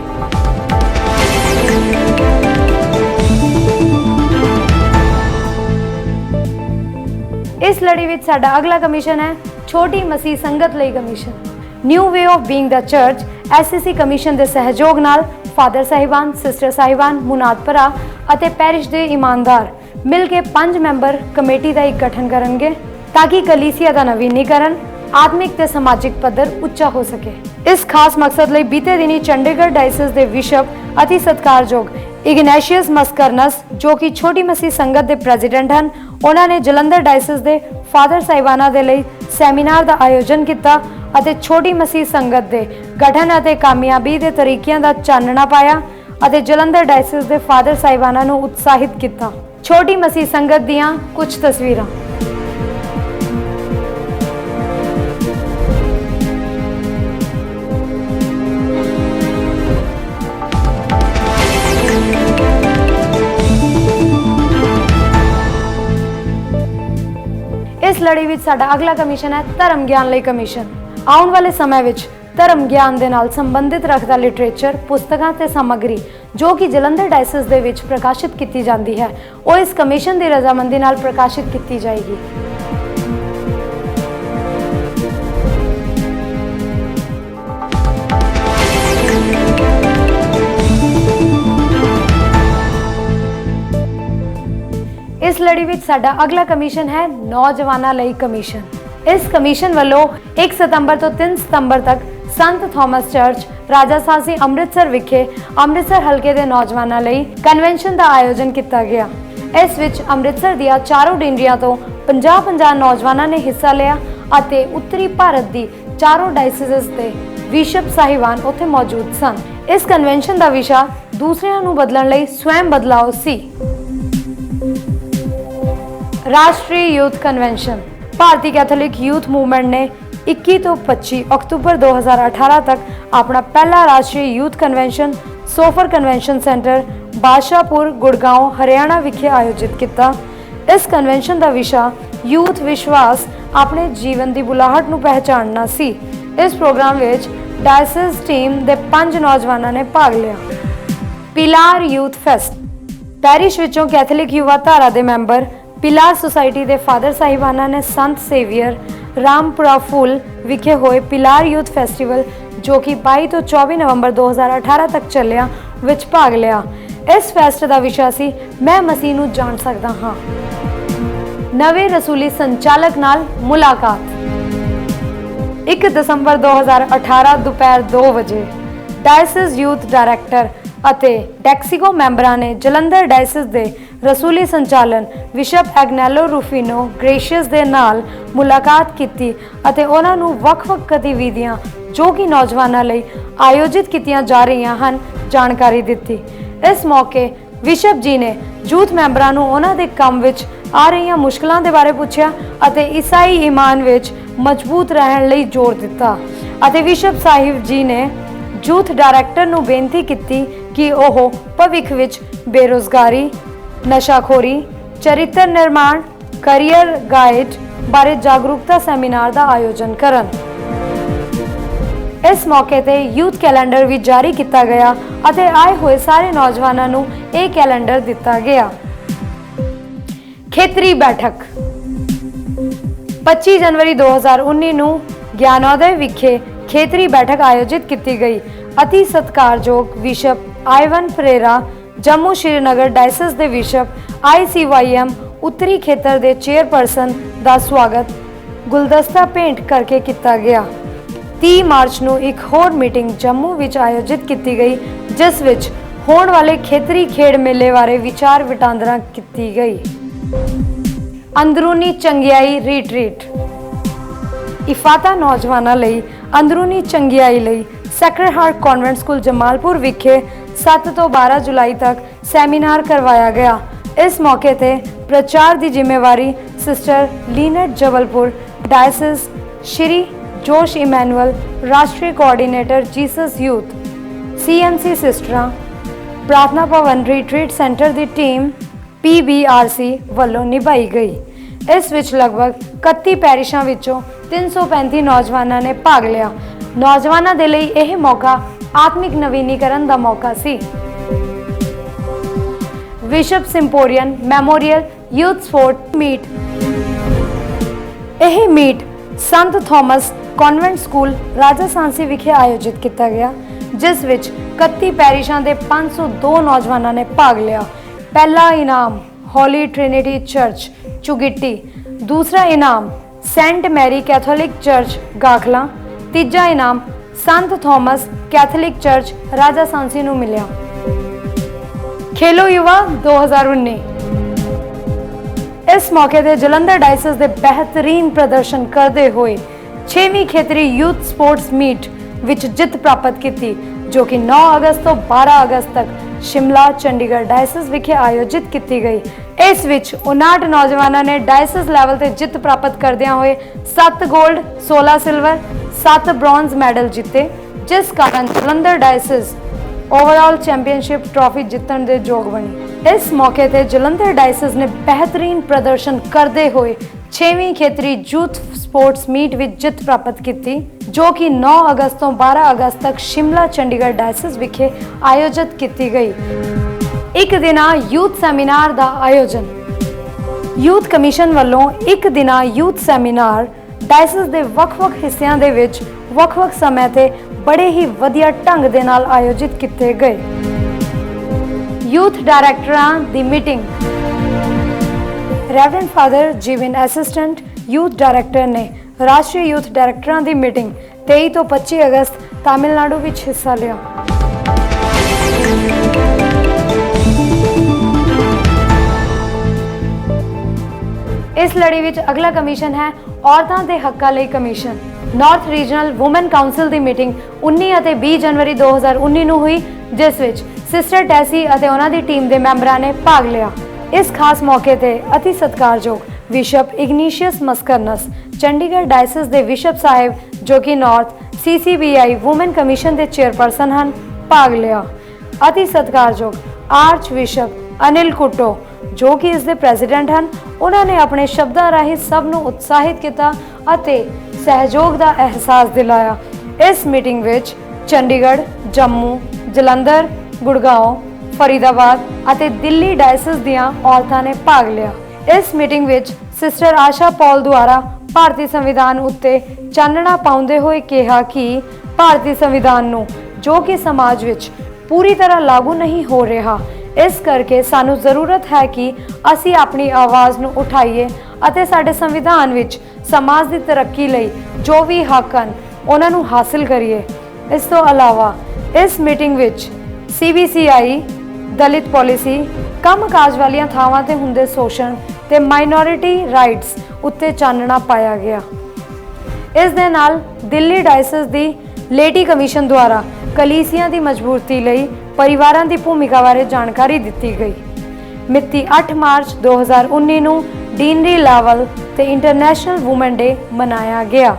इस लड़ी विच साडा अगला कमीशन है छोटी मसीह संगत ਲਈ commission. New way of being the church SCC commission ਦੇ ਸਹਿਯੋਗ ਨਾਲ फादर साहिबान, सिस्टर साहिबान, मुनाद भरा ਅਤੇ ਪੈਰਿਸ਼ ਦੇ ईमानदार मिल के 5 मैंबर कमेटी का एक गठन करेंगे ताकि कलीसिया का नवीनीकरण आत्मिक ते समाजिक पद्धर उच्चा हो सके। इस खास मकसद ਲਈ बीते दिनी चंडीगढ़ डायसिस के बिशप अति सत्कारयोग इग्नेशियस मस्करनस जो कि छोटी मसीह संगत के प्रेजिडेंट हैं, उन्होंने जलंधर डायसिस के फादर साहिबाना के लिए सैमीनार का आयोजन किया ਅਤੇ छोटी मसीह संगत के गठन ਅਤੇ कामयाबी के तरीकों का चानना पाया ਅਤੇ जलंधर डायसिस के फादर साहिबाना ਨੂੰ उत्साहित किया। ਛੋਟੀ ਮਸੀਹ ਸੰਗਤ ਦੀਆਂ ਕੁਝ ਤਸਵੀਰਾਂ। ਇਸ ਲੜੀ ਵਿੱਚ ਸਾਡਾ ਅਗਲਾ ਕਮਿਸ਼ਨ ਹੈ ਧਰਮ ਗਿਆਨ ਲਈ ਕਮਿਸ਼ਨ। ਆਉਣ ਵਾਲੇ ਸਮੇਂ ਵਿੱਚ ਧਰਮ ਗਿਆਨ ਦੇ ਨਾਲ ਸੰਬੰਧਿਤ ਰੱਖਦਾ ਲਿਟਰੇਚਰ, ਪੁਸਤਕਾਂ ਤੇ ਸਮੱਗਰੀ ਜੋ ਕਿ ਜਲੰਧਰ ਡਾਇਸਿਸ ਦੇ ਵਿੱਚ ਪ੍ਰਕਾਸ਼ਿਤ ਕੀਤੀ ਜਾਂਦੀ ਹੈ, ਉਹ ਇਸ ਕਮਿਸ਼ਨ ਦੀ ਰਜ਼ਾਮੰਦੀ ਨਾਲ ਪ੍ਰਕਾਸ਼ਿਤ ਕੀਤੀ ਜਾਏਗੀ। ਇਸ ਲੜੀ ਵਿੱਚ ਸਾਡਾ ਅਗਲਾ ਕਮਿਸ਼ਨ ਹੈ ਨੌਜਵਾਨਾਂ ਲਈ ਕਮਿਸ਼ਨ। ਇਸ ਕਮਿਸ਼ਨ ਵੱਲੋਂ 1 ਸਤੰਬਰ ਤੋਂ 3 ਸਤੰਬਰ ਤੱਕ ਸੰਤ ਥਾਮਸ ਚਰਚ, ਰਾਜਾ ਸਾਂਸੀ, ਅੰਮ੍ਰਿਤਸਰ ਵਿਖੇ ਅੰਮ੍ਰਿਤਸਰ ਹਲਕੇ ਦੇ ਨੌਜਵਾਨਾਂ ਲਈ ਕਨਵੈਨਸ਼ਨ ਦਾ ਆਯੋਜਨ ਕੀਤਾ ਗਿਆ। ਇਸ ਵਿੱਚ ਅੰਮ੍ਰਿਤਸਰ ਦੀਆਂ ਚਾਰੋਂ ਡਿੰਡੀਆਂ ਤੋਂ 50-50 ਨੌਜਵਾਨਾਂ ਨੇ ਹਿੱਸਾ ਲਿਆ ਅਤੇ ਉੱਤਰੀ ਭਾਰਤ ਦੀ ਚਾਰੋਂ ਡਾਇਸਿਸ ਦੇ ਬਿਸ਼ਪ ਸਾਹਿਬਾਨ ਉੱਥੇ ਮੌਜੂਦ ਸਨ। ਇਸ ਕਨਵੈਨਸ਼ਨ ਦਾ ਵਿਸ਼ਾ ਦੂਸਰਿਆਂ ਨੂੰ ਬਦਲਣ ਲਈ ਸਵੈਮ ਬਦਲਾਓ ਸੀ। ਰਾਸ਼ਟਰੀ ਯੂਥ ਕਨਵੈਨਸ਼ਨ। ਭਾਰਤੀ ਕੈਥੋਲਿਕ ਯੂਥ ਮੂਵਮੈਂਟ ਨੇ 21 ਤੋਂ 25 ਅਕਤੂਬਰ 2018 ਤੱਕ ਆਪਣਾ ਪਹਿਲਾ ਰਾਸ਼ਟਰੀ ਯੂਥ ਕਨਵੈਨਸ਼ਨ ਸੋਫਰ ਕਨਵੈਨਸ਼ਨ ਸੈਂਟਰ, ਬਾਦਸ਼ਾਹਪੁਰ, ਗੁੜਗਾਉਂ, ਹਰਿਆਣਾ ਵਿਖੇ ਆਯੋਜਿਤ ਕੀਤਾ। ਇਸ ਕਨਵੈਨਸ਼ਨ ਦਾ ਵਿਸ਼ਾ ਯੂਥ ਵਿਸ਼ਵਾਸ, ਆਪਣੇ ਜੀਵਨ ਦੀ ਬੁਲਾਹਟ ਨੂੰ ਪਹਿਚਾਨਣਾ ਸੀ। ਇਸ ਪ੍ਰੋਗਰਾਮ ਵਿੱਚ ਡਾਇਸਿਸ ਟੀਮ ਦੇ 5 ਨੌਜਵਾਨਾਂ ਨੇ ਭਾਗ ਲਿਆ। ਪਿਲਾਰ ਯੂਥ ਫੈਸਟ। ਪੈਰਿਸ਼ ਵਿੱਚੋਂ ਕੈਥੋਲਿਕ ਯੁਵਾ ਧਾਰਾ ਦੇ ਮੈਂਬਰ ਪਿਲਾਰ ਸੁਸਾਇਟੀ ਦੇ ਫਾਦਰ ਸਾਹਿਬਾਨਾਂ ਨੇ ਸੰਤ ਸੇਵੀਅਰ ਰਾਮਪੁਰਾ ਫੂਲ ਵਿਖੇ ਹੋਏ ਪਿਲਾਰ ਯੂਥ ਫੈਸਟੀਵਲ, ਜੋ ਕਿ 22 ਤੋਂ 24 ਨਵੰਬਰ 2018 ਤੱਕ ਚੱਲਿਆ, ਵਿੱਚ ਭਾਗ ਲਿਆ। ਇਸ ਫੈਸਟ ਦਾ ਵਿਸ਼ਾ ਸੀ ਮੈਂ ਮਸੀਹ ਨੂੰ ਜਾਣ ਸਕਦਾ ਹਾਂ। ਨਵੇਂ ਰਸੂਲੀ ਸੰਚਾਲਕ ਨਾਲ ਮੁਲਾਕਾਤ। 1 ਦਸੰਬਰ 2018 ਦੁਪਹਿਰ 2 ਵਜੇ ਡਾਇਸਿਸ ਯੂਥ ਡਾਇਰੈਕਟਰ ਅਤੇ ਡੈਕਸੀਗੋ ਮੈਂਬਰਾਂ ਨੇ ਜਲੰਧਰ ਡਾਇਸਿਸ ਦੇ ਰਸੂਲੀ ਸੰਚਾਲਨ ਬਿਸ਼ਪ ਐਗਨੈਲੋ ਰੂਫੀਨੋ ਗ੍ਰੇਸ਼ੀਅਸ ਦੇ ਨਾਲ ਮੁਲਾਕਾਤ ਕੀਤੀ ਅਤੇ ਉਹਨਾਂ ਨੂੰ ਵੱਖ-ਵੱਖ ਗਤੀਵਿਧੀਆਂ ਜੋ ਕਿ ਨੌਜਵਾਨਾਂ ਲਈ ਆਯੋਜਿਤ ਕੀਤੀਆਂ ਜਾ ਰਹੀਆਂ ਹਨ ਜਾਣਕਾਰੀ ਦਿੱਤੀ। ਇਸ ਮੌਕੇ ਬਿਸ਼ਪ ਜੀ ਨੇ ਯੂਥ ਮੈਂਬਰਾਂ ਨੂੰ ਉਹਨਾਂ ਦੇ ਕੰਮ ਵਿੱਚ ਆ ਰਹੀਆਂ ਮੁਸ਼ਕਲਾਂ ਦੇ ਬਾਰੇ ਪੁੱਛਿਆ ਅਤੇ ਈਸਾਈ ਈਮਾਨ ਵਿੱਚ ਮਜ਼ਬੂਤ ਰਹਿਣ ਲਈ ਜ਼ੋਰ ਦਿੱਤਾ ਅਤੇ ਬਿਸ਼ਪ ਸਾਹਿਬ ਜੀ ਨੇ ਯੂਥ ਡਾਇਰੈਕਟਰ ਨੂੰ ਬੇਨਤੀ ਕੀਤੀ ਕਿ ਉਹ ਭਵਿੱਖ ਵਿੱਚ ਬੇਰੁਜ਼ਗਾਰੀ, ਨਸ਼ਾਖੋਰੀ, ਚਰਿੱਤਰ ਨਿਰਮਾਣ, ਕੈਰੀਅਰ ਗਾਈਡ ਬਾਰੇ ਜਾਗਰੂਕਤਾ ਸੈਮੀਨਾਰ ਦਾ ਆਯੋਜਨ ਕਰਨ। ਇਸ ਮੌਕੇ ਤੇ ਯੂਥ ਕੈਲੰਡਰ ਵੀ ਜਾਰੀ ਕੀਤਾ ਗਿਆ ਅਤੇ ਆਏ ਹੋਏ ਸਾਰੇ ਨੌਜਵਾਨਾਂ ਨੂੰ ਇਹ ਕੈਲੰਡਰ ਦਿੱਤਾ ਗਿਆ। ਖੇਤਰੀ ਬੈਠਕ। 25 ਜਨਵਰੀ 2019 ਨੂੰ ਗਿਆਨੋਦय ਵਿਖੇ ਖੇਤਰੀ ਬੈਠਕ ਆਯੋਜਿਤ ਕੀਤੀ ਗਈ। ਅਤੀ ਸਤਿਕਾਰਯੋਗ ਬਿਸ਼ਪ ਆਇਵਨ ਪਰੇਰਾ, ਜੰਮੂ ਸ਼੍ਰੀਨਗਰ ਡਾਇਸਿਸ ਦੇ ਬਿਸ਼ਪ, ICYM ਉੱਤਰੀ ਖੇਤਰ ਦੇ ਚੇਅਰਪਰਸਨ ਦਾ ਸਵਾਗਤ ਗੁਲਦਸਤਾ ਭੇਂਟ ਕਰਕੇ ਕੀਤਾ ਗਿਆ। 30 ਮਾਰਚ ਨੂੰ ਇੱਕ ਹੋਰ ਮੀਟਿੰਗ ਜੰਮੂ ਵਿੱਚ ਆਯੋਜਿਤ ਕੀਤੀ ਗਈ, ਜਿਸ ਵਿੱਚ ਹੋਣ ਵਾਲੇ ਖੇਤਰੀ ਖੇਡ ਮੇਲੇ ਬਾਰੇ ਵਿਚਾਰ ਵਟਾਂਦਰਾ ਕੀਤੀ ਗਈ। ਅੰਦਰੂਨੀ ਚੰਗਿਆਈ ਰੀਟਰੀਟ। ਇਫਾਤਾ ਨੌਜਵਾਨਾਂ ਲਈ ਅੰਦਰੂਨੀ ਚੰਗਿਆਈ ਲਈ sacred heart convent school Jamalpur ਵਿਖੇ 7 ਤੋਂ 12 ਜੁਲਾਈ ਤੱਕ ਸੈਮੀਨਾਰ ਕਰਵਾਇਆ ਗਿਆ। ਇਸ ਮੌਕੇ ਤੇ ਪ੍ਰਚਾਰ ਦੀ ਜ਼ਿੰਮੇਵਾਰੀ ਸਿਸਟਰ ਲੀਨਟ ਜਬਲਪੁਰ, ਡਾਇਸਿਸ ਸ਼੍ਰੀ ਜੋਸ਼ ਇਮੈਨੂਅਲ, ਰਾਸ਼ਟਰੀ ਕੋਆਰਡੀਨੇਟਰ ਜੀਸਸ ਯੂਥ, CMC ਸਿਸਟਰਾਂ, ਪ੍ਰਾਰਥਨਾ ਭਵਨ ਰੀਟਰੀਟ ਸੈਂਟਰ ਦੀ ਟੀਮ PBRC ਵੱਲੋਂ ਨਿਭਾਈ ਗਈ। ਇਸ ਵਿੱਚ ਲਗਭਗ 31 ਪੈਰਿਸ਼ਾਂ ਵਿੱਚੋਂ 335 ਨੌਜਵਾਨਾਂ ਨੇ ਭਾਗ ਲਿਆ। ਨੌਜਵਾਨਾਂ ਦੇ ਲਈ ਇਹ ਮੌਕਾ ਆਤਮਿਕ ਨਵੀਨੀਕਰਨ ਦਾ ਮੌਕਾ ਸੀ। Bishop Symphorian memorial youth sport meet. ਇਹ ਮੀਟ ਸੰਤ Thomas convent school Raja Sansi ਵਿਖੇ ਆਯੋਜਿਤ ਕੀਤਾ ਗਿਆ, ਜਿਸ ਵਿੱਚ 31 ਪੈਰਿਸ਼ਾਂ ਦੇ 502 ਨੌਜਵਾਨਾਂ ਨੇ ਭਾਗ ਲਿਆ। ਪਹਿਲਾ ਇਨਾਮ ਹੋਲੀ ਟ੍ਰਿਨਿਟੀ ਚਰਚ ਚੁਗਿੱਟੀ, ਦੂਸਰਾ ਇਨਾਮ ਸੈਂਟ ਮੈਰੀ ਕੈਥੋਲਿਕ ਚਰਚ ਗਾਖਲਾ, ਤੀਜਾ ਇਨਾਮ ਸੰਤ ਥਾਮਸ ਕੈਥੋਲਿਕ ਚਰਚ ਰਾਜਾ ਸਾਂਸੀ ਨੂੰ ਮਿਲਿਆ। ਖੇਲੋ ਯੁਵਾ 2019। ਇਸ ਮੌਕੇ ਤੇ ਜਲੰਧਰ ਡਾਇਸਿਸ ਦੇ ਬਿਹਤਰੀਨ ਪ੍ਰਦਰਸ਼ਨ ਕਰਦੇ ਹੋਏ 6ਵੀਂ ਖੇਤਰੀ ਯੂਥ ਸਪੋਰਟਸ ਮੀਟ ਵਿੱਚ ਜਿੱਤ ਪ੍ਰਾਪਤ ਕੀਤੀ, ਜੋ ਕਿ 9 ਅਗਸਤ ਤੋਂ 12 ਅਗਸਤ ਤੱਕ शिमला चंडीगढ़ डायसिस विखे आयोजित की गई। इस विच 59 नौजवानों ने डायसिस लैवल ते जित प्राप्त करदियां होए 7 गोल्ड 16 सिल्वर 7 ब्रॉन्ज मैडल जीते, जिस कारण Jalandhar diocese overall championship trophy जितने के योग बनी। इस मौके ते जलंधर डायसिस ने बेहतरीन प्रदर्शन करते हुए 6वीं खेतरी यूथ स्पोर्ट्स मीट विच जित प्राप्त की, जो कि 9 अगस्त तो 12 अगस्त तक शिमला चंडीगढ़ डायसिस विखे आयोजित की गई। एक दिना यूथ सैमीनार का आयोजन। यूथ कमीशन वालों एक दिना यूथ सैमीनार डायसिस के ਵੱਖ-ਵੱਖ हिस्सों के विच ਵੱਖ-ਵੱਖ समय ते बड़े ही वधिया ढंग दे नाल आयोजित किए गए। यूथ डायरैक्टरां दी मीटिंग। रेवरेंड फादर जीवन असिस्टेंट यूथ डायरैक्टर ने राष्ट्रीय यूथ डायरैक्टरां दी मीटिंग 23 तो 25 अगस्त तमिलनाडु विच हिस्सा लिया। इस लड़ी विच अगला कमीशन है औरतां दे हक्कां लई commission. North regional women council की मीटिंग 19 और 20 जनवरी 2019 ਨੂੰ हुई, जिस विच सिस्टर टैसी और उन्हां दी टीम के मैंबरां ने भाग लिया। इस खास मौके ते अति सत्कारयोग बिशप इग्नीशियस मस्करनस चंडीगढ़ डायसिस के बिशप साहिब, जो कि नॉर्थ CCBI वुमेन कमीशन के चेयरपर्सन हैं, भाग लिया। अति सत्कारयोग आर्च बिशप अनिल कुट्टो, जो कि इसके प्रेजिडेंट हैं, उन्होंने अपने शब्दों राही सबनों उत्साहित किया ਅਤੇ सहयोग का एहसास दिलाया। इस मीटिंग विच चंडीगढ़, जम्मू, जलंधर, गुड़गांव, फरीदाबाद और दिल्ली डायसिस दियां औरतां ने भाग लिया। इस मीटिंग विच सिस्टर आशा पॉल द्वारा भारतीय संविधान उत्ते चानना पाउंदे होए कहा कि भारतीय संविधान नूं, जो कि समाज विच पूरी तरह लागू नहीं हो रहा, इस करके सानू जरूरत है कि असी अपनी आवाज़ नूं उठाइए ਅਤੇ ਸਾਡੇ संविधान विच समाज की तरक्की लई जो भी हक हैं उन्हां नूं हासिल करिए। इस तो अलावा इस मीटिंग विच CBCI दलित पॉलिसी, कम काज वालियां थावां ते हुंदे शोषण ते माइनॉरिटी राइट्स उत्ते चानना पाया गया। इस दे नाल दिल्ली डायसिस दी लेडी कमीशन द्वारा कलीसियां दी मजबूती लई परिवारां दी भूमिका बारे जानकारी दित्ती गई। मिति 8 मार्च 2019 ਨੂੰ डीनरी लैवल ते इंटरनेशनल वूमेन डे मनाया गया।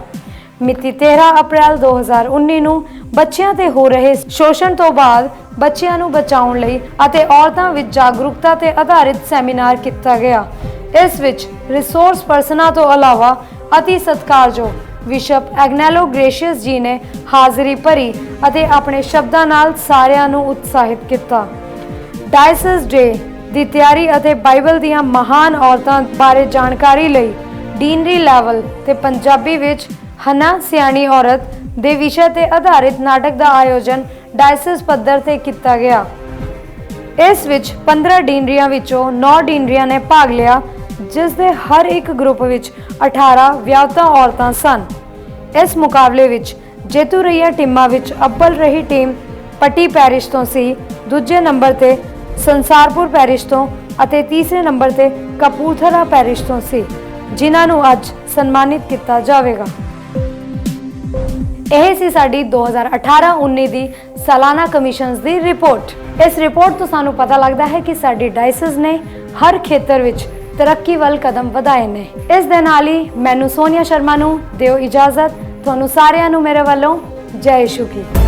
मिति 13 अप्रैल 2019 ਨੂੰ ਬੱਚਿਆਂ ਤੇ ਹੋ ਰਹੇ शोषण तो बाद ਬੱਚਿਆਂ ਨੂੰ ਬਚਾਉਣ ਲਈ ਅਤੇ ਔਰਤਾਂ ਵਿੱਚ ਜਾਗਰੂਕਤਾ ਤੇ ਆਧਾਰਿਤ ਸੈਮੀਨਾਰ ਕੀਤਾ ਗਿਆ। ਇਸ ਵਿੱਚ ਰਿਸੋਰਸ ਪਰਸਨਾਂ ਤੋਂ ਇਲਾਵਾ ਅਤੀ ਸਤਿਕਾਰਯੋਗ ਬਿਸ਼ਪ ਐਗਨੈਲੋ ਗ੍ਰੇਸ਼ੀਅਸ ਜੀ ਨੇ ਹਾਜ਼ਰੀ ਭਰੀ ਅਤੇ ਆਪਣੇ ਸ਼ਬਦਾਂ ਨਾਲ ਸਾਰਿਆਂ ਨੂੰ ਉਤਸ਼ਾਹਿਤ ਕੀਤਾ। डायसिस डे ਦੀ ਤਿਆਰੀ ਅਤੇ ਬਾਈਬਲ ਦੀਆਂ ਮਹਾਨ ਔਰਤਾਂ ਬਾਰੇ ਜਾਣਕਾਰੀ ਲਈ ਡੀਨਰੀ ਲੈਵਲ ਤੇ ਪੰਜਾਬੀ ਵਿੱਚ ਹਨਾ ਸਿਆਣੀ ਔਰਤ ਦੇ ਵਿਸ਼ੇ ਤੇ ਆਧਾਰਿਤ ਨਾਟਕ ਦਾ ਆਯੋਜਨ ਡਾਇਸਿਸ ਪੱਧਰ ਤੇ ਕੀਤਾ ਗਿਆ। ਇਸ ਵਿੱਚ 15 ਡੀਨਰੀਆਂ ਵਿੱਚੋਂ 9 ਡੀਨਰੀਆਂ ਨੇ ਭਾਗ ਲਿਆ, ਜਿਸ ਦੇ ਹਰ ਇੱਕ ਗਰੁੱਪ ਵਿੱਚ 18 ਵਿਆਹੁਤਾ ਔਰਤਾਂ ਸਨ। ਇਸ ਮੁਕਾਬਲੇ ਵਿੱਚ ਜੇਤੂ ਰਹੀਆਂ ਟੀਮਾਂ ਵਿੱਚ ਅੱਵਲ ਰਹੀ ਟੀਮ ਪੱਟੀ ਪੈਰਿਸ਼ ਤੋਂ ਸੀ, ਦੂਜੇ ਨੰਬਰ ਤੇ ਸੰਸਾਰਪੁਰ ਪੈਰਿਸ਼ ਤੋਂ ਅਤੇ ਤੀਸਰੇ ਨੰਬਰ ਤੇ ਕਪੂਰਥਲਾ ਪੈਰਿਸ਼ ਤੋਂ ਸੀ, ਜਿਨ੍ਹਾਂ ਨੂੰ ਅੱਜ ਸਨਮਾਨਿਤ ਕੀਤਾ ਜਾਵੇਗਾ। ਇਹ ਸੀ ਸਾਡੀ 2018-19 ਦੀ ਸਾਲਾਨਾ ਕਮਿਸ਼ਨਸ ਦੀ ਰਿਪੋਰਟ। ਇਸ ਰਿਪੋਰਟ ਤੋਂ ਸਾਨੂੰ ਪਤਾ ਲੱਗਦਾ ਹੈ ਕਿ ਸਾਡੀ ਡਾਇਸਿਸ ਨੇ ਹਰ ਖੇਤਰ ਵਿੱਚ ਤਰੱਕੀ ਵੱਲ ਕਦਮ ਵਧਾਏ ਨੇ। ਇਸ ਦੇ ਨਾਲ ਹੀ ਮੈਨੂੰ ਸੋਨੀਆ ਸ਼ਰਮਾ ਨੂੰ ਦਿਓ ਇਜਾਜ਼ਤ। ਤੁਹਾਨੂੰ ਸਾਰਿਆਂ ਨੂੰ ਮੇਰੇ ਵੱਲੋਂ ਜੈ ਯਿਸੂ ਕੀ।